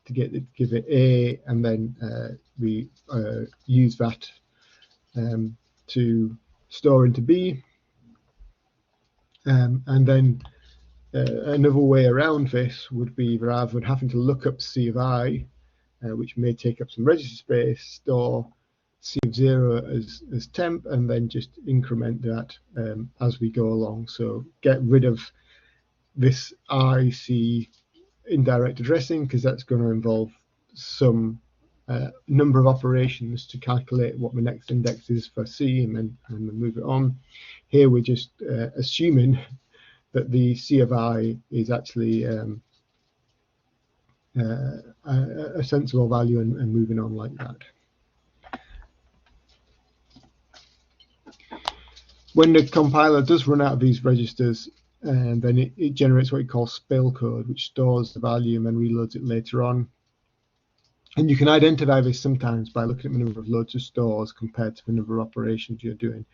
to give it A, and then we use that to store into B. And then another way around this would be, rather than having to look up C of I, which may take up some register space, store C of 0 as temp, and then just increment that as we go along. So get rid of this IC indirect addressing, because that's going to involve some number of operations to calculate what the next index is for C, and then move it on. Here we're just assuming that the C of I is actually a sensible value, and moving on like that. When the compiler does run out of these registers, then it generates what we call spill code, which stores the value and then reloads it later on. And you can identify this sometimes by looking at the number of loads of stores compared to the number of operations you're doing.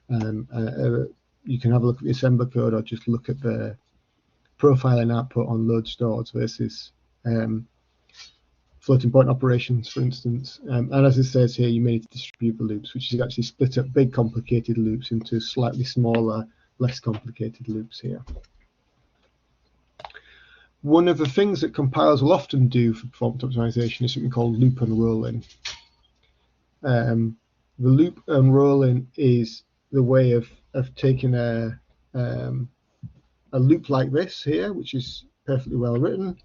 You can have a look at the assembler code, or just look at the profiling output on load stores versus floating point operations, for instance. And as it says here, you may need to distribute the loops, which is actually split up big complicated loops into slightly smaller, less complicated loops here. One of the things that compilers will often do for performance optimization is something called loop unrolling. The loop unrolling is the way of taking a loop like this here, which is perfectly well written,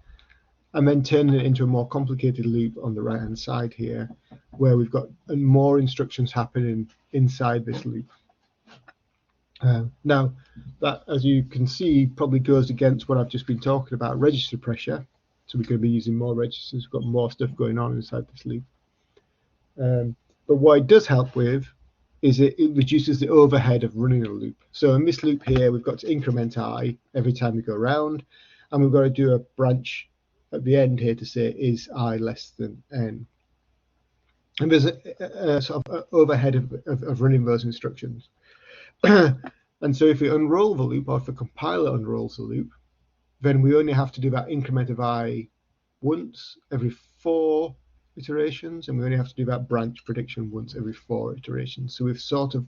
and then turning it into a more complicated loop on the right hand side here, where we've got more instructions happening inside this loop. Now, that, as you can see, probably goes against what I've just been talking about, register pressure. So we're going to be using more registers. We've got more stuff going on inside this loop. But what it does help with is it reduces the overhead of running a loop. So in this loop here, we've got to increment I every time we go around, and we've got to do a branch at the end here to say, is I less than n? And there's a sort of overhead of running those instructions. And so if we unroll the loop, or if the compiler unrolls the loop, then we only have to do that increment of I once every 4 iterations, and we only have to do that branch prediction once every 4 iterations. So we've sort of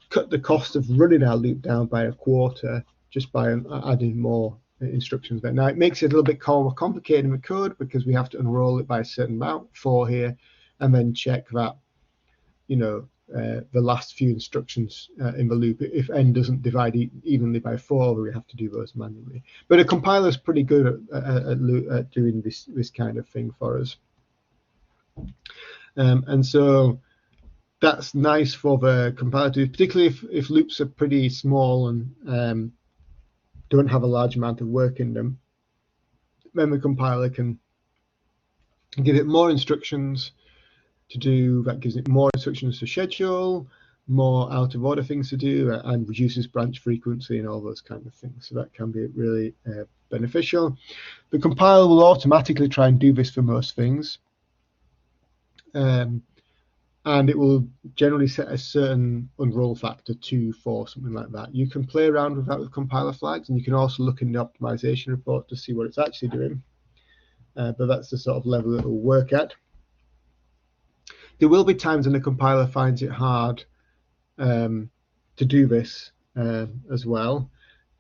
cut the cost of running our loop down by a quarter just by adding more instructions there. Now it makes it a little bit more complicated in the code because we have to unroll it by a certain amount, 4 here, and then check that, you know, the last few instructions in the loop, if n doesn't divide evenly by 4, we have to do those manually. But a compiler is pretty good at doing this kind of thing for us. And so that's nice for the compiler to do, particularly if loops are pretty small and don't have a large amount of work in them. Then the compiler can give it more instructions to do. That gives it more instructions to schedule, more out of order things to do, and reduces branch frequency and all those kind of things. So that can be really beneficial. The compiler will automatically try and do this for most things. And it will generally set a certain unroll factor 2, 4, something like that. You can play around with that with compiler flags, and you can also look in the optimization report to see what it's actually doing. But that's the sort of level it will work at. There will be times when the compiler finds it hard to do this as well.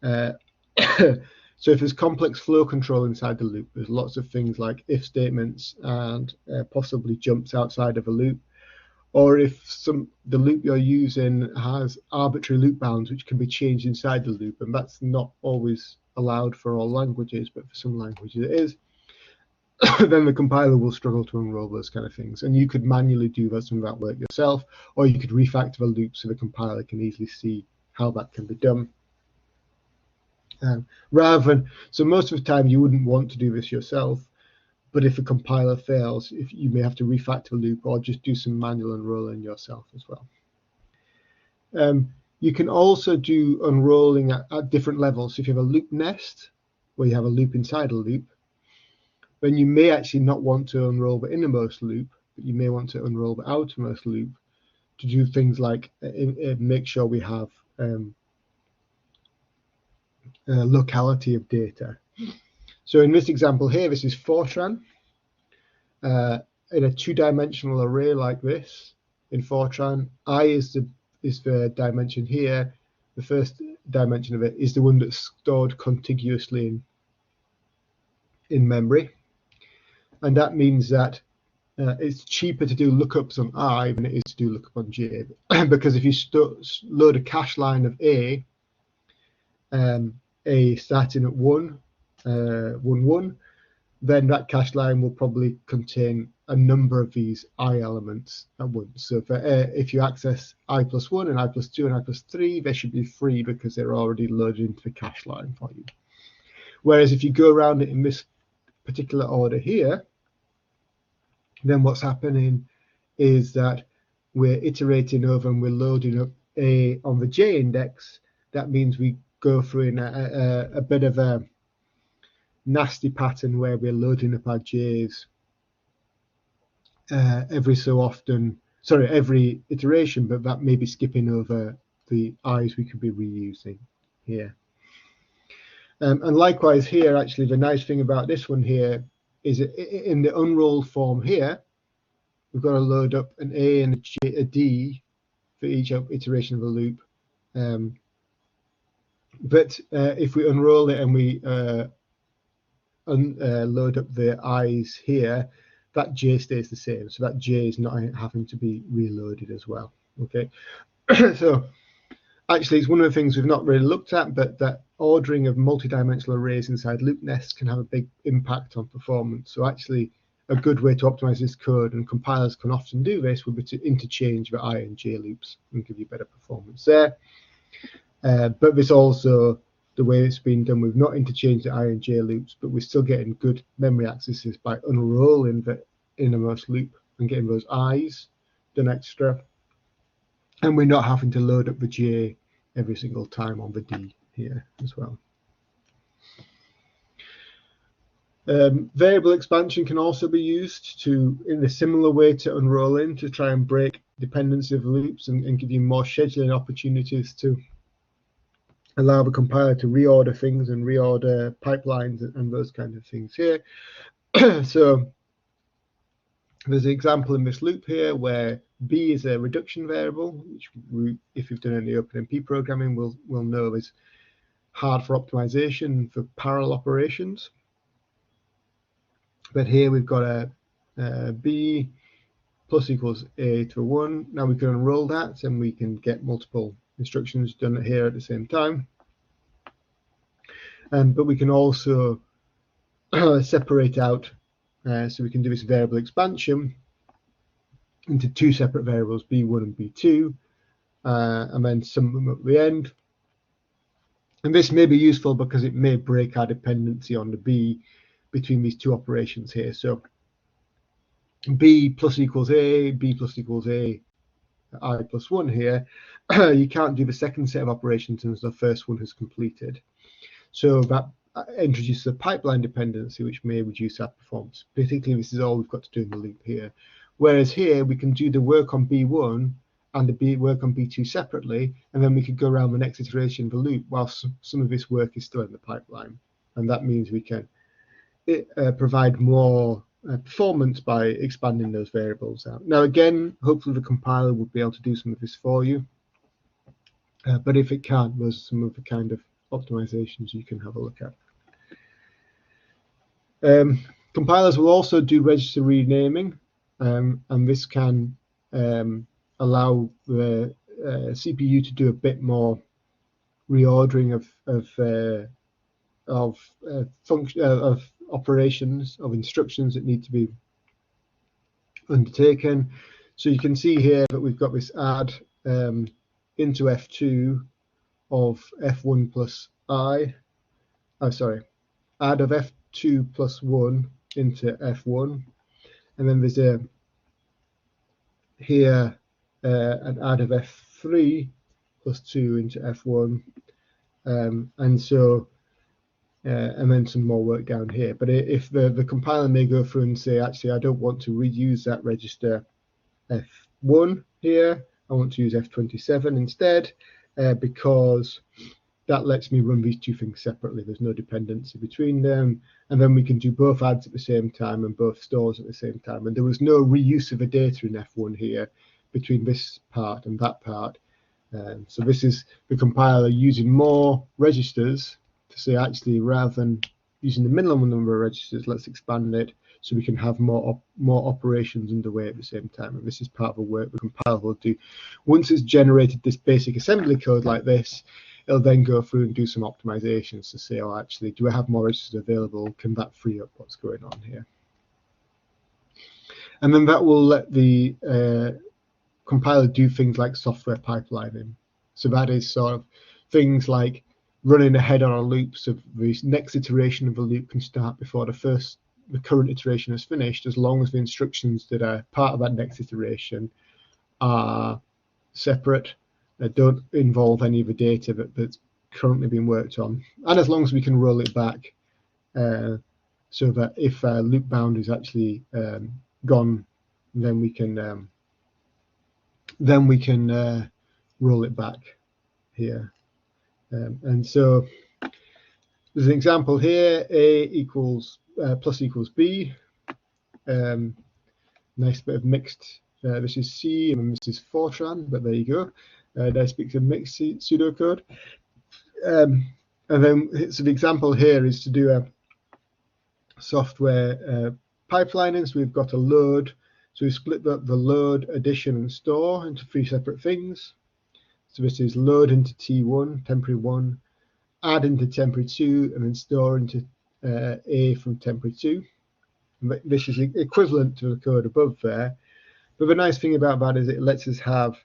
So if there's complex flow control inside the loop, there's lots of things like if statements and possibly jumps outside of a loop, or if the loop you're using has arbitrary loop bounds which can be changed inside the loop, and that's not always allowed for all languages, but for some languages it is, then the compiler will struggle to unroll those kind of things. And you could manually do some of that work yourself, or you could refactor the loop so the compiler can easily see how that can be done. So most of the time you wouldn't want to do this yourself, but if a compiler fails, you may have to refactor the loop or just do some manual unrolling yourself as well. You can also do unrolling at different levels. So if you have a loop nest, where you have a loop inside a loop, then you may actually not want to unroll the innermost loop, but you may want to unroll the outermost loop to do things like make sure we have locality of data. So in this example here, this is Fortran. In a 2-dimensional array like this, in Fortran, I is the dimension here. The first dimension of it is the one that's stored contiguously in memory. And that means that it's cheaper to do lookups on I than it is to do lookup on J. Because if you load a cache line of A starting at 1, 1, 1, then that cache line will probably contain a number of these I elements at once. So if you access I plus 1 and I plus 2 and I plus 3, they should be free because they're already loaded into the cache line for you. Whereas if you go around it in this particular order here, then what's happening is that we're iterating over and we're loading up A on the J index. That means we go through in a bit of a nasty pattern where we're loading up our J's every iteration, but that may be skipping over the I's we could be reusing here. And likewise here, actually, the nice thing about this one here is in the unrolled form here, we've got to load up an A and a D for each iteration of a loop. But if we unroll it and we load up the I's here, that J stays the same. So that J is not having to be reloaded as well. Okay, so actually it's one of the things we've not really looked at, but that ordering of multi-dimensional arrays inside loop nests can have a big impact on performance. So actually a good way to optimize this code, and compilers can often do this, would be to interchange the I and J loops and give you better performance there. But this also, the way it's been done, we've not interchanged the I and J loops, but we're still getting good memory accesses by unrolling the innermost loop and getting those I's done extra. And we're not having to load up the J every single time on the D here as well. Variable expansion can also be used to, in a similar way to unrolling, to try and break dependency of loops and give you more scheduling opportunities to allow the compiler to reorder things and reorder pipelines and those kind of things here. So there's an example in this loop here where B is a reduction variable, which if you've done any OpenMP programming will know is hard for optimization for parallel operations. But here we've got a B plus equals A to 1. Now we can unroll that and we can get multiple instructions done here at the same time. But we can also separate out, so we can do this variable expansion into two separate variables, B1 and B2, and then sum them up at the end. And this may be useful because it may break our dependency on the B between these two operations here. So B plus equals A, B plus equals A, I plus 1 here. You can't do the second set of operations until the first one has completed. So that introduces a pipeline dependency, which may reduce our performance. Particularly, this is all we've got to do in the loop here. Whereas here, we can do the work on B1 and the work on B2 separately, and then we could go around the next iteration of the loop whilst some of this work is still in the pipeline. And that means we can provide more performance by expanding those variables out. Now, again, hopefully the compiler will be able to do some of this for you. But if it can't, there's some of the kind of optimizations you can have a look at. Compilers will also do register renaming, and this can allow the CPU to do a bit more reordering of operations, of instructions that need to be undertaken. So you can see here that we've got this add into F2 of F1 plus I. Add of F2 plus 1 into F1, and then there's here an add of F3 plus 2 into F1, and so and then some more work down here. But if the compiler may go through and say, actually, I don't want to reuse that register F1 here, I want to use F27 instead, because that lets me run these two things separately. There's no dependency between them, and then we can do both adds at the same time and both stores at the same time. And there was no reuse of the data in F1 here between this part and that part. So this is the compiler using more registers to say, actually, rather than using the minimum number of registers, let's expand it so we can have more operations underway at the same time. And this is part of the work the compiler will do. Once it's generated this basic assembly code like this, it'll then go through and do some optimizations to say, oh, actually, do I have more registers available? Can that free up what's going on here? And then that will let the compiler do things like software pipelining. So that is sort of things like running ahead on a loop, so the next iteration of the loop can start before the current iteration is finished, as long as the instructions that are part of that next iteration are separate, don't involve any of the data that's currently being worked on, and as long as we can roll it back, so that if a loop bound is actually gone, then we can roll it back here. And so there's an example here, A equals plus equals B. Nice bit of mixed. This is C and this is Fortran, but there you go. Nice bit of mixed pseudocode. And then so the example here is to do a software pipelining. So we've got a load. So we split up the load, addition, and store into 3 separate things. So this is load into T1, temporary 1, add into temporary 2, and then store into A from temporary 2. And this is equivalent to the code above there. But the nice thing about that is it lets us have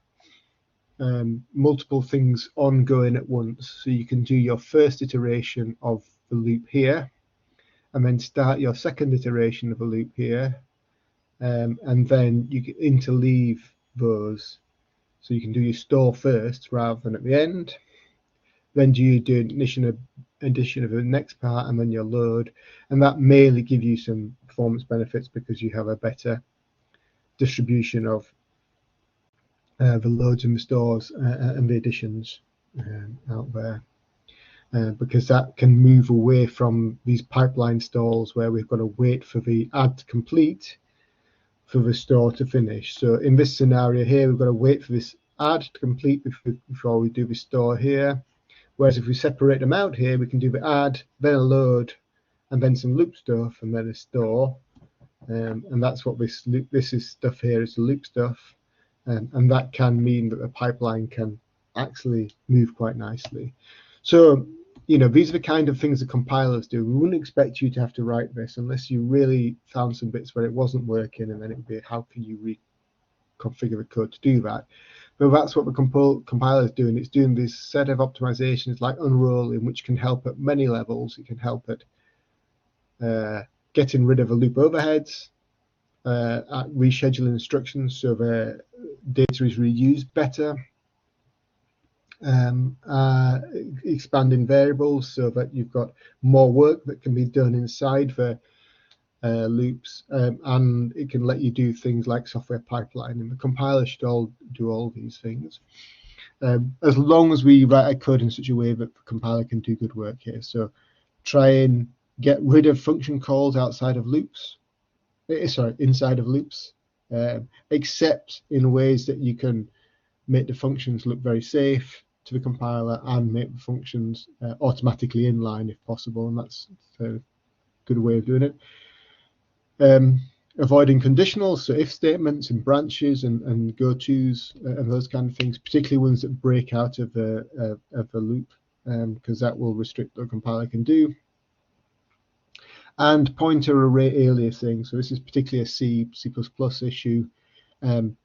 multiple things ongoing at once. So you can do your first iteration of the loop here, and then start your second iteration of a loop here, and then you can interleave those. So you can do your store first rather than at the end. Then do addition of the next part, and then your load, and that may give you some performance benefits because you have a better distribution of the loads and the stores and the additions out there. Because that can move away from these pipeline stalls where we've got to wait for the add to complete for the store to finish. So in this scenario here, we've got to wait for this add to complete before we do the store here. Whereas if we separate them out here, we can do the add, then a load, and then some loop stuff, and then a store. And that's what this is stuff here is the loop stuff. And that can mean that the pipeline can actually move quite nicely. So, you know, these are the kind of things that compilers do. We wouldn't expect you to have to write this unless you really found some bits where it wasn't working, and then it would be how can you reconfigure the code to do that. But that's what the compiler is doing. It's doing this set of optimizations like unrolling, which can help at many levels. It can help at getting rid of the loop overheads, at rescheduling instructions so the data is reused better, expanding variables so that you've got more work that can be done inside the loops, and it can let you do things like software pipelining. The compiler should do all these things, as long as we write our code in such a way that the compiler can do good work here. So try and get rid of function calls outside of loops, inside of loops, except in ways that you can make the functions look very safe to the compiler and make the functions automatically inline if possible, and that's a good way of doing it. Avoiding conditionals, so if statements and branches and go-tos and those kind of things, particularly ones that break out of the loop, because that will restrict what the compiler can do. And pointer array aliasing, so this is particularly a C++ issue. The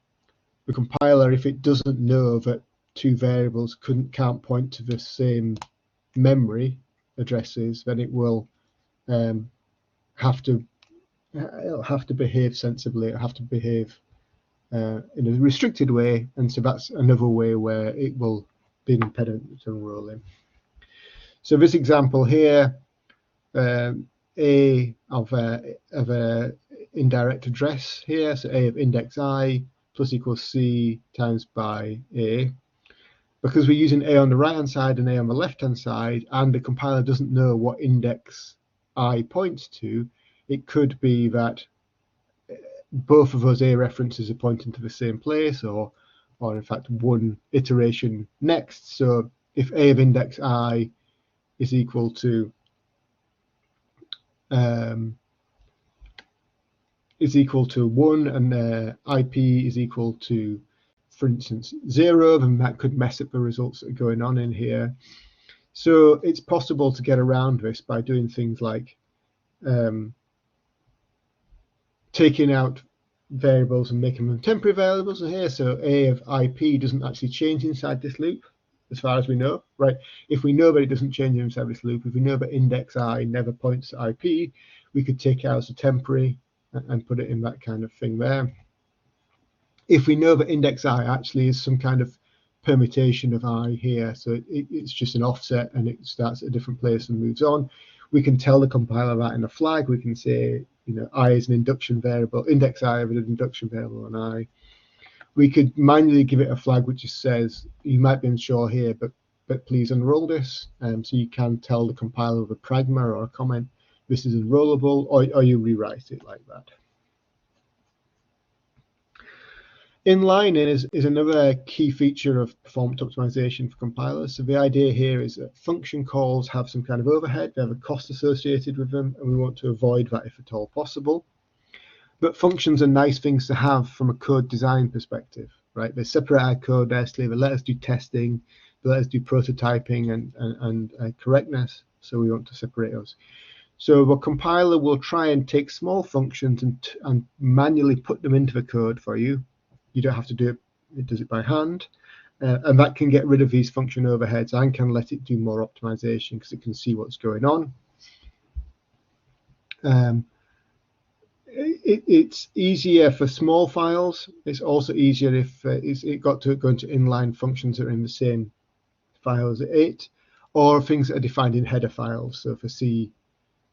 compiler, if it doesn't know that 2 variables can't point to the same memory addresses, then it will it'll have to behave sensibly. It'll have to behave in a restricted way, and so that's another way where it will be an impediment to unrolling. So this example here, A of a indirect address here, so A of index I plus equals C times by A. Because we're using A on the right hand side and A on the left hand side, and the compiler doesn't know what index I points to, it could be that both of those A references are pointing to the same place, or in fact one iteration next. So if A of index I is equal to 1 and IP is equal to, for instance, 0, then that could mess up the results that are going on in here. So it's possible to get around this by doing things like taking out variables and making them temporary variables here. So A of IP doesn't actually change inside this loop, as far as we know, right? If we know that it doesn't change inside this loop, if we know that index I never points to IP, we could take it out as a temporary and put it in that kind of thing there. If we know that index I actually is some kind of permutation of I here, so it's just an offset and it starts at a different place and moves on, we can tell the compiler that in a flag. We can say, you know, I is an induction variable, index I of an induction variable on I. We could manually give it a flag which just says, you might be unsure here, but please unroll this. So you can tell the compiler with a pragma or a comment, this is unrollable, or you rewrite it like that. Inlining is another key feature of performance optimization for compilers. So the idea here is that function calls have some kind of overhead, they have a cost associated with them, and we want to avoid that if at all possible. But functions are nice things to have from a code design perspective, right? They separate our code nicely, they let us do testing, they let us do prototyping and correctness, so we want to separate those. So the compiler will try and take small functions and manually put them into the code for you. You don't have to do it, it does it by hand. And that can get rid of these function overheads and can let it do more optimization because it can see what's going on. It's easier for small files. It's also easier if it got to go into inline functions that are in the same file as it, or things that are defined in header files. So for C,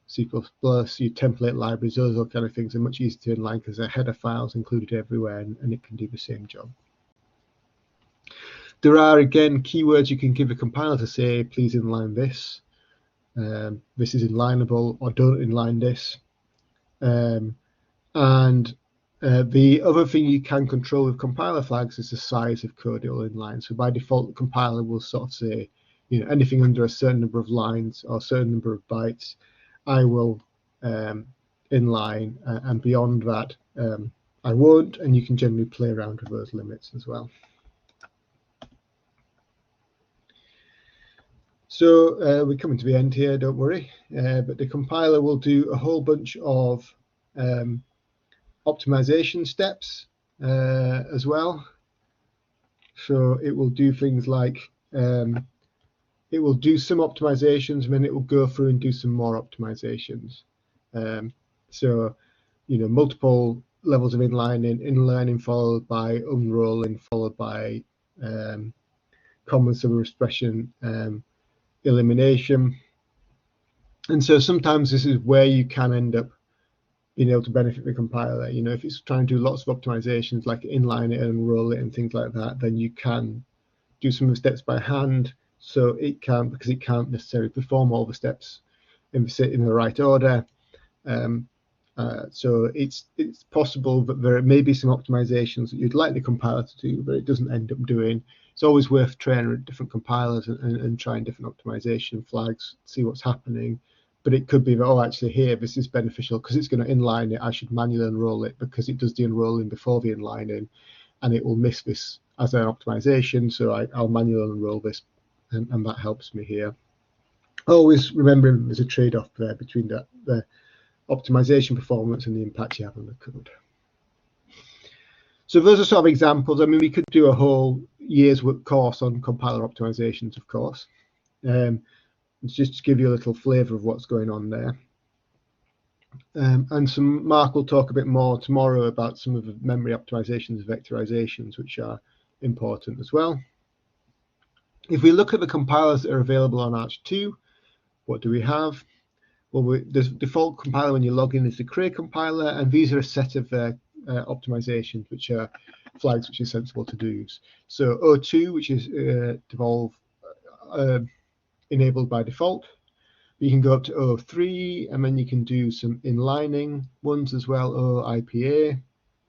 C++, your template libraries, those all kind of things are much easier to inline because they're header files included everywhere, and it can do the same job. There are, again, keywords you can give a compiler to say, please inline this. This is inlineable, or don't inline this. And the other thing you can control with compiler flags is the size of code it will inline. So by default, the compiler will sort of say, you know, anything under a certain number of lines or a certain number of bytes, I will inline, and beyond that, I won't. And you can generally play around with those limits as well. So we're coming to the end here, don't worry. But the compiler will do a whole bunch of optimization steps as well. So it will do things like it will do some optimizations, and then it will go through and do some more optimizations. So, you know, multiple levels of inlining followed by unrolling, followed by common sub-expression elimination. And so sometimes this is where you can end up being able to benefit the compiler. You know, if it's trying to do lots of optimizations like inline it and unroll it and things like that, then you can do some of the steps by hand. So it can, because it can't necessarily perform all the steps in the right order. So it's possible that there may be some optimizations that you'd like the compiler to do, but it doesn't end up doing. It's always worth training different compilers and trying different optimization flags, see what's happening. But it could be that, oh, actually here, this is beneficial because it's going to inline it. I should manually unroll it because it does the unrolling before the inlining, and it will miss this as an optimization. So I'll manually unroll this, and that helps me here. Always remembering there's a trade-off there between the optimization performance and the impact you have on the code. So those are sort of examples. I mean, we could do a whole year's work course on compiler optimizations, of course. It's just to give you a little flavor of what's going on there. And Mark will talk a bit more tomorrow about some of the memory optimizations, vectorizations, which are important as well. If we look at the compilers that are available on ARCHER2, what do we have? Well, the default compiler when you log in is the Cray compiler, and these are a set of optimizations, which are flags which are sensible to do. So O2, which is enabled by default. You can go up to O3, and then you can do some inlining ones as well, OIPA,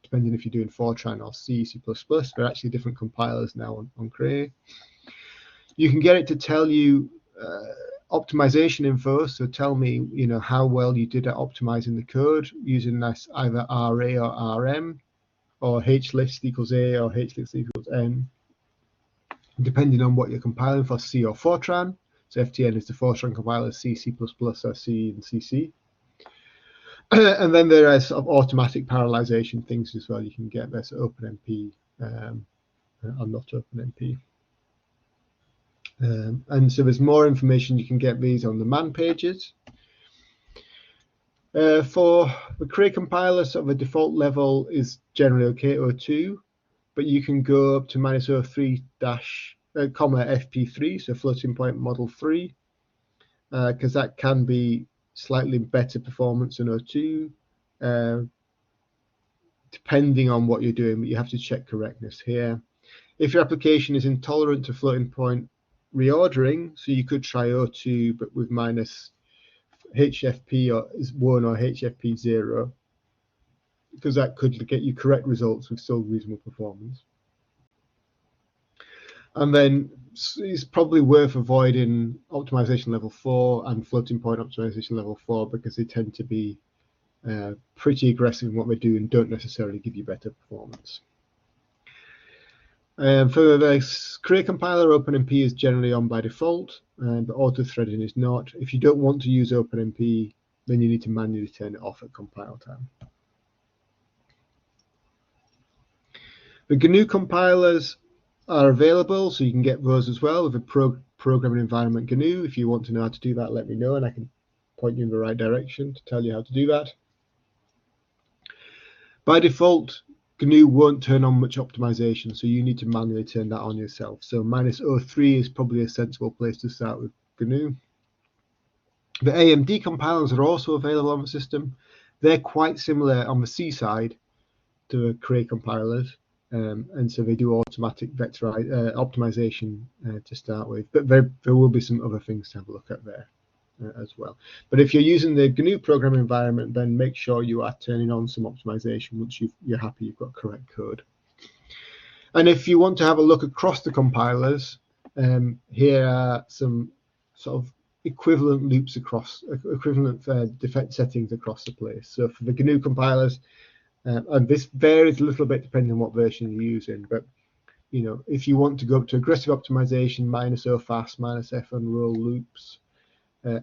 depending if you're doing Fortran or C, C++. They're actually different compilers now on Cray. You can get it to tell you optimization info, so tell me, you know, how well you did at optimizing the code using this either RA or RM, or HList equals A or HList equals N, depending on what you're compiling for, C or Fortran. So FTN is the Fortran compiler, C, C++, or C and CC. And then there are sort of automatic parallelization things as well you can get there, so OpenMP or not OpenMP. And so there's more information. You can get these on the man pages. For the Cray compiler, sort of the default level is generally okay, O2, but you can go up to -03 FP3, so floating point model 3, because that can be slightly better performance than O2, depending on what you're doing, but you have to check correctness here. If your application is intolerant to floating point reordering, so you could try O2 but with HFP is 1 or HFP 0, because that could get you correct results with still reasonable performance. And then it's probably worth avoiding optimization level 4 and floating point optimization level 4, because they tend to be pretty aggressive in what they do and don't necessarily give you better performance. For the Cray compiler, OpenMP is generally on by default, but auto-threading is not. If you don't want to use OpenMP, then you need to manually turn it off at compile time. The GNU compilers are available, so you can get those as well with a programming environment GNU. If you want to know how to do that, let me know, and I can point you in the right direction to tell you how to do that. By default, GNU won't turn on much optimization, so you need to manually turn that on yourself. So -03 is probably a sensible place to start with GNU. The AMD compilers are also available on the system. They're quite similar on the C side to the Cray compilers. And so they do automatic optimization to start with, but there will be some other things to have a look at there as well. But if you're using the GNU programming environment, then make sure you are turning on some optimization once you're happy you've got correct code. And if you want to have a look across the compilers, here are some sort of equivalent loops across, equivalent defect settings across the place. So for the GNU compilers, and this varies a little bit depending on what version you're using, but if you want to go up to aggressive optimization, -0 fast, -f unroll loops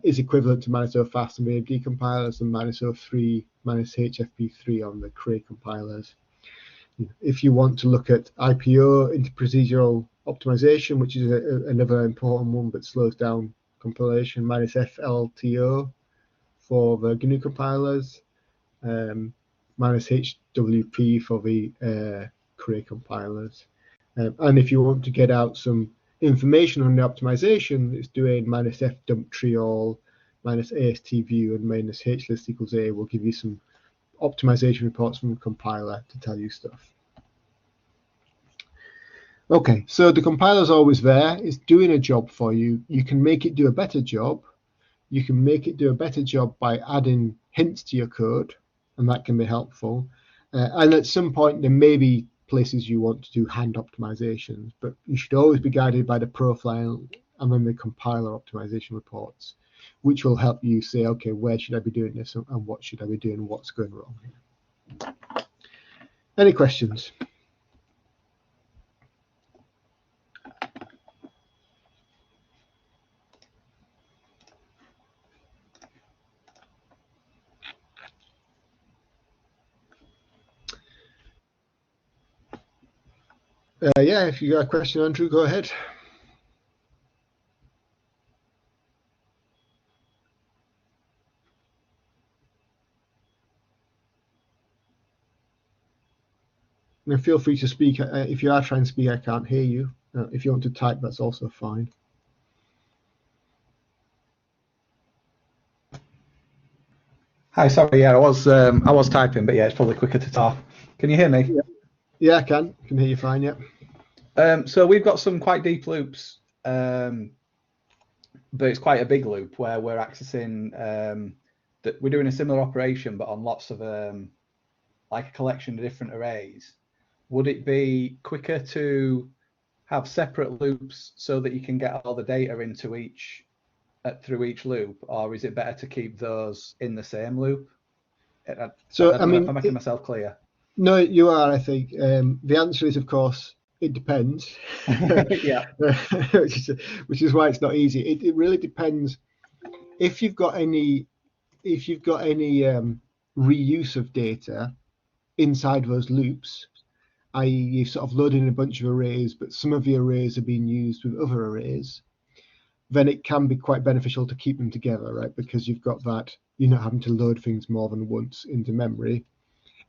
is equivalent to -0 fast on the AMD compilers and -03, -HFP3 on the Cray compilers. If you want to look at IPO, interprocedural optimization, which is another important one that slows down compilation, -FLTO for the GNU compilers, -HWP for the Cray compilers. And if you want to get out some information on the optimization, it's doing -f dump triol, -AST view, and -HList equals A will give you some optimization reports from the compiler to tell you stuff. Okay, so the compiler is always there. It's doing a job for you. You can make it do a better job. You can make it do a better job by adding hints to your code, and that can be helpful. And at some point, there may be places you want to do hand optimizations, but you should always be guided by the profile and then the compiler optimization reports, which will help you say, okay, where should I be doing this and what should I be doing, what's going wrong here. Any questions? Yeah, if you got a question, Andrew, go ahead. And feel free to speak. If you are trying to speak, I can't hear you. If you want to type, that's also fine. Hi, sorry, yeah, I was typing, but yeah, it's probably quicker to talk. Can you hear me? Yeah, I can hear you fine, yeah. So we've got some quite deep loops, but it's quite a big loop where we're accessing, that we're doing a similar operation, but on lots of, like a collection of different arrays. Would it be quicker to have separate loops so that you can get all the data into through each loop, or is it better to keep those in the same loop? So I mean, if I'm making myself clear. No, you are. I think the answer is, of course, it depends. Yeah. which is why it's not easy. It really depends. If you've got any reuse of data inside those loops, i.e., you've sort of loaded in a bunch of arrays, but some of the arrays are being used with other arrays, then it can be quite beneficial to keep them together, right? Because you've got that, you're not having to load things more than once into memory.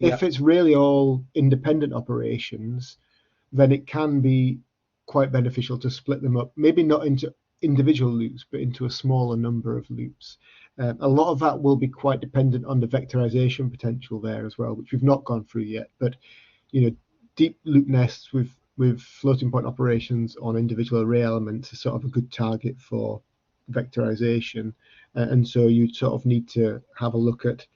Yeah. If it's really all independent operations, then it can be quite beneficial to split them up, maybe not into individual loops, but into a smaller number of loops. A lot of that will be quite dependent on the vectorization potential there as well, which we've not gone through yet. But deep loop nests with floating point operations on individual array elements is sort of a good target for vectorization. And so you sort of need to have a look at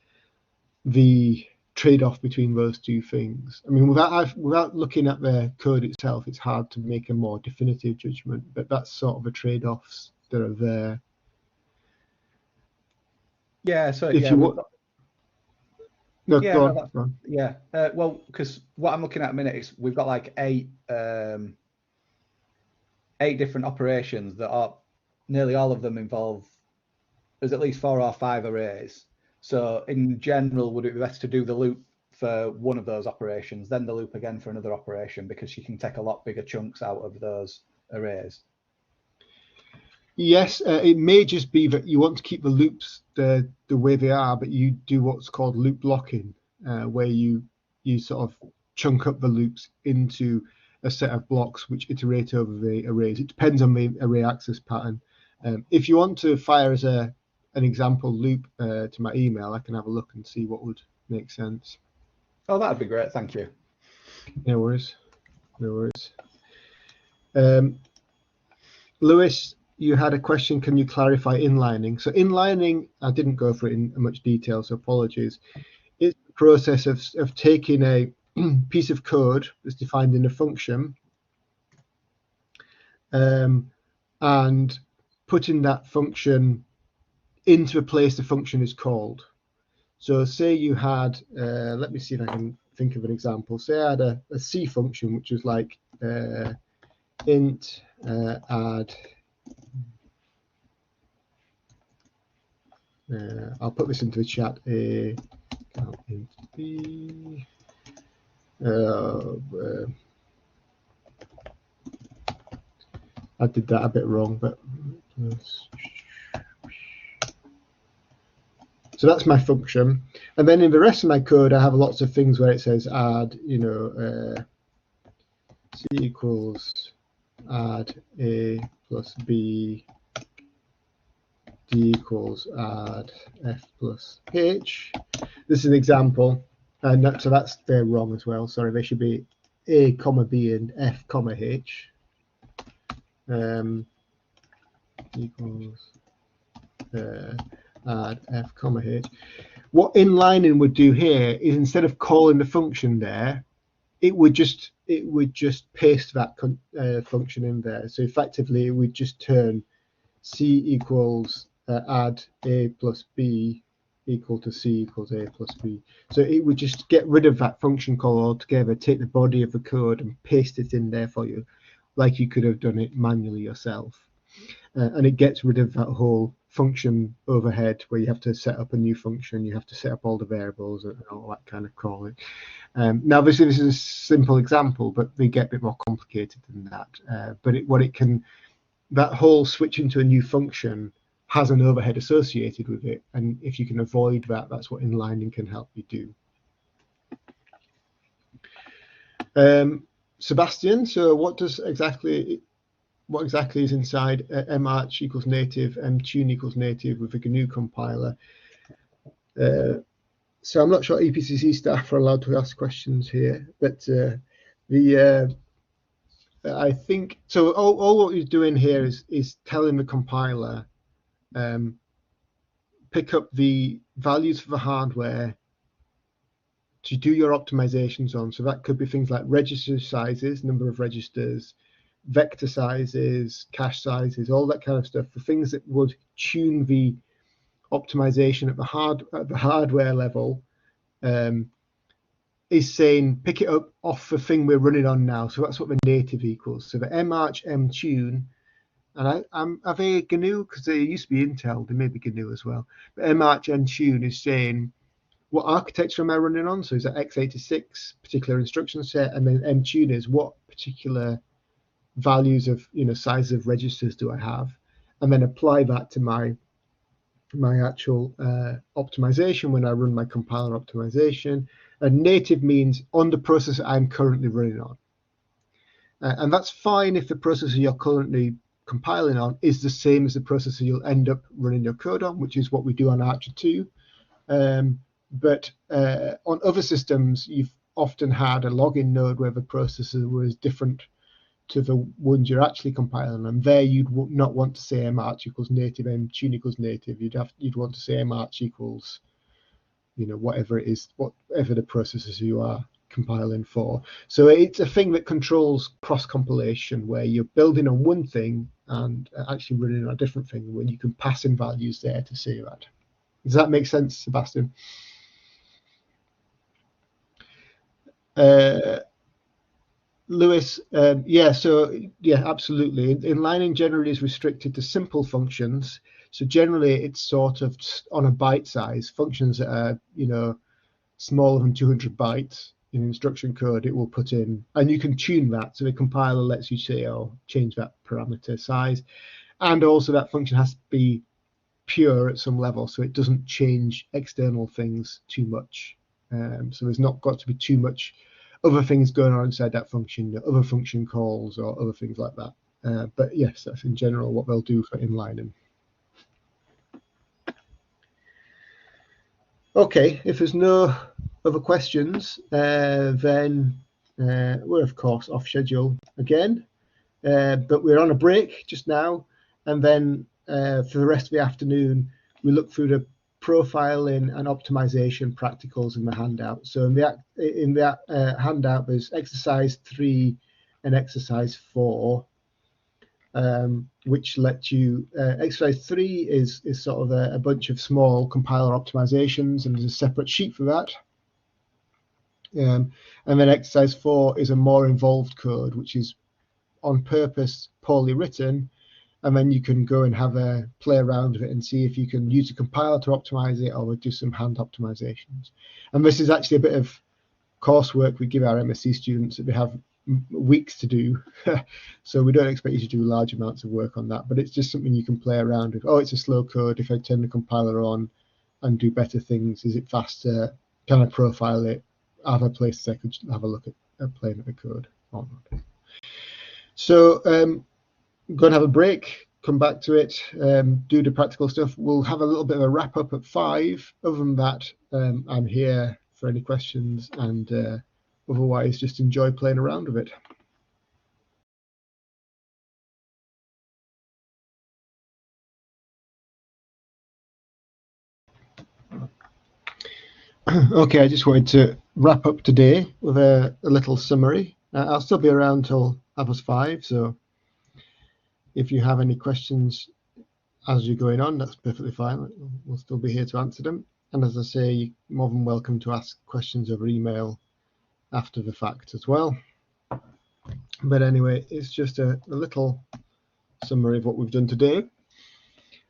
the trade-off between those two things. I mean, without looking at the code itself, it's hard to make a more definitive judgment, but that's sort of the trade-offs that are there. Yeah, so if yeah, you want, no, yeah, go no, on. Yeah, well, because what I'm looking at a minute is we've got like eight different operations that are nearly all of them involve, there's at least 4 or 5 arrays. So in general, would it be better to do the loop for one of those operations, then the loop again for another operation, because you can take a lot bigger chunks out of those arrays? Yes, it may just be that you want to keep the loops the way they are, but you do what's called loop blocking, where you sort of chunk up the loops into a set of blocks which iterate over the arrays. It depends on the array access pattern. If you want to fire as an example loop to my email, I can have a look and see what would make sense. Oh, that'd be great. Thank you. No worries. No worries. Lewis, you had a question, can you clarify inlining? So inlining, I didn't go for it in much detail, so apologies. It's the process of taking a piece of code that's defined in a function and putting that function into a place the function is called. So say you had, let me see if I can think of an example. Say I had a C function, which is like int add, I'll put this into the chat, int b, I did that a bit wrong, but so that's my function. And then in the rest of my code, I have lots of things where it says add, C equals add A plus B, D equals add F plus H. This is an example. And so that's, they're wrong as well. Sorry, they should be A comma B and F comma H. Equals add F comma H. What inlining would do here is instead of calling the function there, it would just paste that function in there. So effectively, it would just turn C equals add A plus B equal to C equals A plus B. So it would just get rid of that function call altogether, take the body of the code and paste it in there for you, like you could have done it manually yourself. And it gets rid of that whole function overhead where you have to set up a new function, you have to set up all the variables and all that kind of calling. Now, obviously, this is a simple example, but they get a bit more complicated than that. But that whole switch into a new function has an overhead associated with it. And if you can avoid that, that's what inlining can help you do. Sebastian, so what exactly is inside march equals native, mtune equals native with a GNU compiler? So I'm not sure EPCC staff are allowed to ask questions here, but I think so. All what you're doing here is telling the compiler pick up the values for the hardware to do your optimizations on. So that could be things like register sizes, number of registers, vector sizes, cache sizes, all that kind of stuff, for things that would tune the optimization at the hardware level. Is saying pick it up off the thing we're running on now. So that's what the native equals. So the march mtune, and are they GNU? Because they used to be Intel, they may be GNU as well. But march mtune is saying what architecture am I running on? So is that x86 particular instruction set, and then mtune is what particular values of size of registers do I have, and then apply that to my actual optimization when I run my compiler optimization. And native means on the processor I'm currently running on, and that's fine if the processor you're currently compiling on is the same as the processor you'll end up running your code on, which is what we do on ARCHER2. But on other systems, you've often had a login node where the processor was different to the ones you're actually compiling, and there you'd not want to say march equals native, tune equals native. You'd want to say march equals, whatever it is, whatever the processes you are compiling for. So it's a thing that controls cross compilation, where you're building on one thing and actually running on a different thing, when you can pass in values there to say that. Does that make sense, Sebastian? Lewis, yeah, absolutely. Inlining generally is restricted to simple functions. So generally it's sort of on a byte size. Functions that are, smaller than 200 bytes in instruction code, it will put in, and you can tune that. So the compiler lets you say, change that parameter size. And also that function has to be pure at some level, so it doesn't change external things too much. So there's not got to be too much other things going on inside that function, other function calls or other things like that. But yes, that's in general what they'll do for inlining. Okay, if there's no other questions, then we're of course off schedule again, but we're on a break just now, and then for the rest of the afternoon we look through the profiling and optimization practicals in the handout. So in that handout, there's exercise 3 and exercise 4, which let you, exercise 3 is sort of a bunch of small compiler optimizations, and there's a separate sheet for that. And then exercise 4 is a more involved code, which is on purpose poorly written, and then you can go and have a play around with it and see if you can use a compiler to optimize it or do some hand optimizations. And this is actually a bit of coursework we give our MSc students that they have weeks to do. So we don't expect you to do large amounts of work on that, but it's just something you can play around with. It's a slow code. If I turn the compiler on and do better things, is it faster? Can I profile it? Are there places I could have a look at playing at the code or not? So go and have a break, come back to it, do the practical stuff. We'll have a little bit of a wrap up at 5. Other than that, I'm here for any questions, and otherwise just enjoy playing around with it. Okay, I just wanted to wrap up today with a little summary. I'll still be around till 5:30, so if you have any questions as you're going on, that's perfectly fine. We'll still be here to answer them. And as I say, you're more than welcome to ask questions over email after the fact as well. But anyway, it's just a little summary of what we've done today.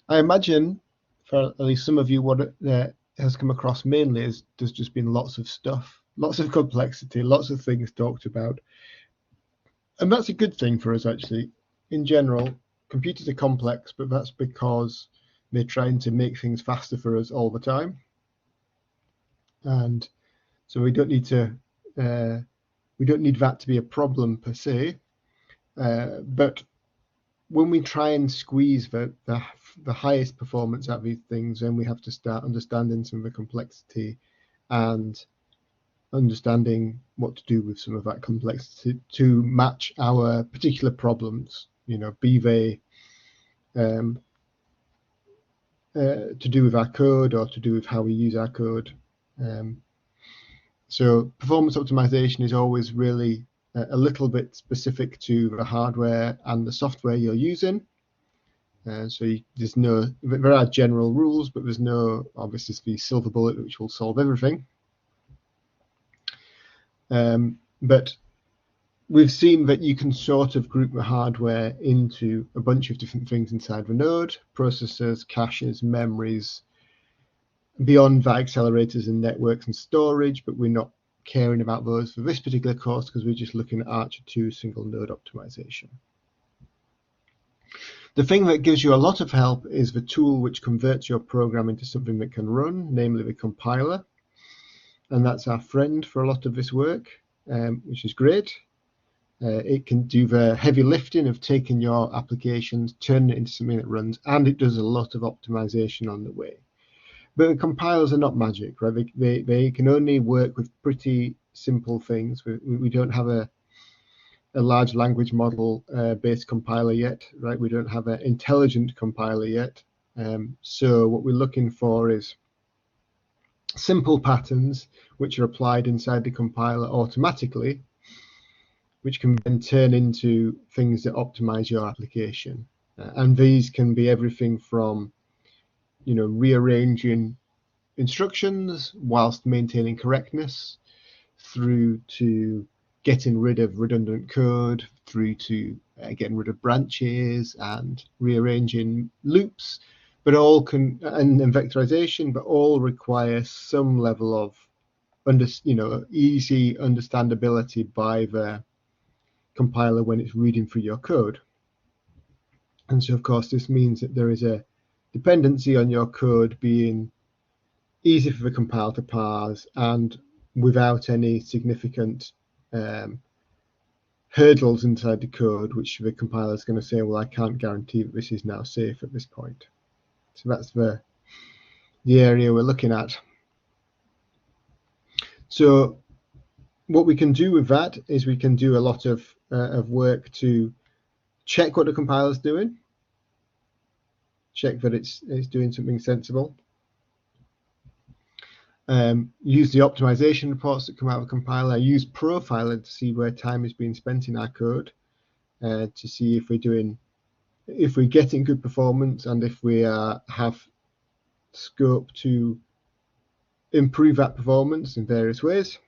I imagine for at least some of you, what has come across mainly is there's just been lots of stuff, lots of complexity, lots of things talked about. And that's a good thing for us, actually. In general, computers are complex, but that's because they're trying to make things faster for us all the time. And so we don't need that to be a problem per se. But when we try and squeeze the highest performance out of these things, then we have to start understanding some of the complexity and understanding what to do with some of that complexity to match our particular problems, be they to do with our code or to do with how we use our code. So performance optimization is always really a little bit specific to the hardware and the software you're using. So there are general rules, but there's no obviously the silver bullet which will solve everything. But we've seen that you can sort of group the hardware into a bunch of different things inside the node: processors, caches, memories. Beyond that, accelerators and networks and storage, but we're not caring about those for this particular course because we're just looking at ARCHER2 single node optimization. The thing that gives you a lot of help is the tool which converts your program into something that can run, namely the compiler. And that's our friend for a lot of this work, which is great. It can do the heavy lifting of taking your applications, turning it into something that runs, and it does a lot of optimization on the way. But the compilers are not magic, right? They can only work with pretty simple things. We don't have a large language model based compiler yet, right? We don't have an intelligent compiler yet. So what we're looking for is simple patterns which are applied inside the compiler automatically, which can then turn into things that optimize your application. And these can be everything from, rearranging instructions whilst maintaining correctness, through to getting rid of redundant code, through to getting rid of branches and rearranging loops, but all can, and vectorization, but all require some level of easy understandability by the compiler when it's reading through your code. And so of course this means that there is a dependency on your code being easy for the compiler to parse and without any significant hurdles inside the code, which the compiler is going to say, well, I can't guarantee that this is now safe at this point. So that's the area we're looking at. So what we can do with that is we can do a lot of work to check what the compiler is doing, check that it's doing something sensible. Use the optimization reports that come out of the compiler. Use profiling to see where time is being spent in our code, to see if we're getting good performance and if we have scope to improve that performance in various ways.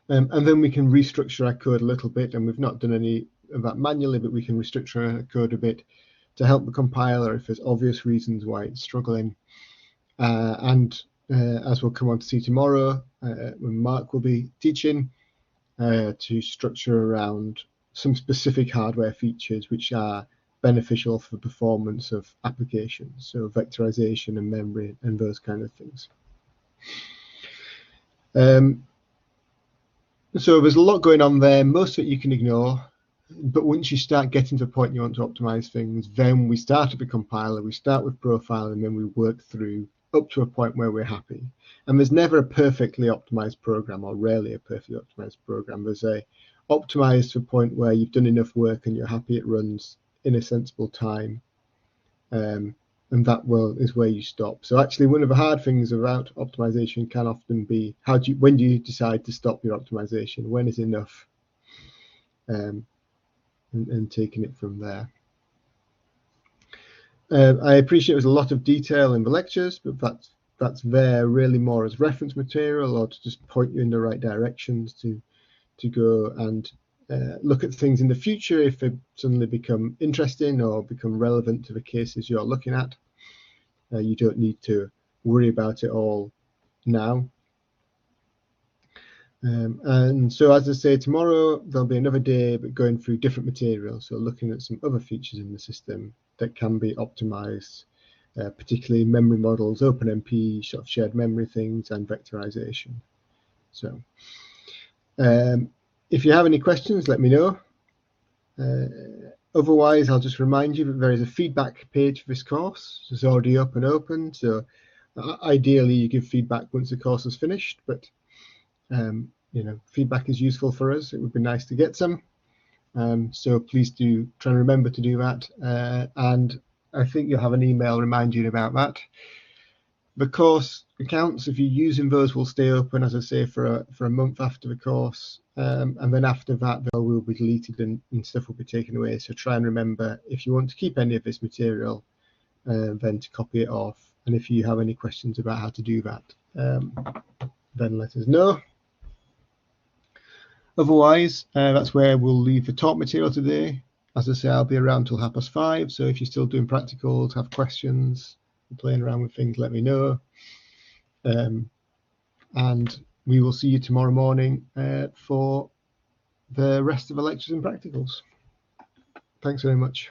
And then we can restructure our code a little bit, and we've not done any of that manually, but we can restructure our code a bit to help the compiler if there's obvious reasons why it's struggling. As we'll come on to see tomorrow, when Mark will be teaching, to structure around some specific hardware features which are beneficial for the performance of applications, so vectorization and memory and those kind of things. So there's a lot going on there. Most of it you can ignore, but once you start getting to the point you want to optimize things, then we start with the compiler, we start with profiling, and then we work through up to a point where we're happy. And there's never a perfectly optimized program, or rarely a perfectly optimized program. There's a optimized to a point where you've done enough work and you're happy it runs in a sensible time, and that is where you stop. So actually one of the hard things about optimization can often be when do you decide to stop your optimization? When is enough? And taking it from there. I appreciate there's a lot of detail in the lectures, but that's there really more as reference material, or to just point you in the right directions to go and look at things in the future if they suddenly become interesting or become relevant to the cases you're looking at. You don't need to worry about it all now. And so, as I say, tomorrow there'll be another day, but going through different materials, so looking at some other features in the system that can be optimized, particularly memory models, OpenMP, sort of shared memory things, and vectorization. So if you have any questions, let me know. Otherwise, I'll just remind you that there is a feedback page for this course. It's already up and open, so ideally you give feedback once the course is finished, but feedback is useful for us. It would be nice to get some. So please do try and remember to do that. And I think you'll have an email reminding you about that. The course accounts, if you're using those, will stay open, as I say, for a month after the course. And then after that, they will be deleted and stuff will be taken away. So try and remember, if you want to keep any of this material, then to copy it off. And if you have any questions about how to do that, then let us know. Otherwise, that's where we'll leave the talk material today. As I say, I'll be around till 5:30. So if you're still doing practicals, have questions, playing around with things, let me know. And we will see you tomorrow morning for the rest of the lectures and practicals. Thanks very much.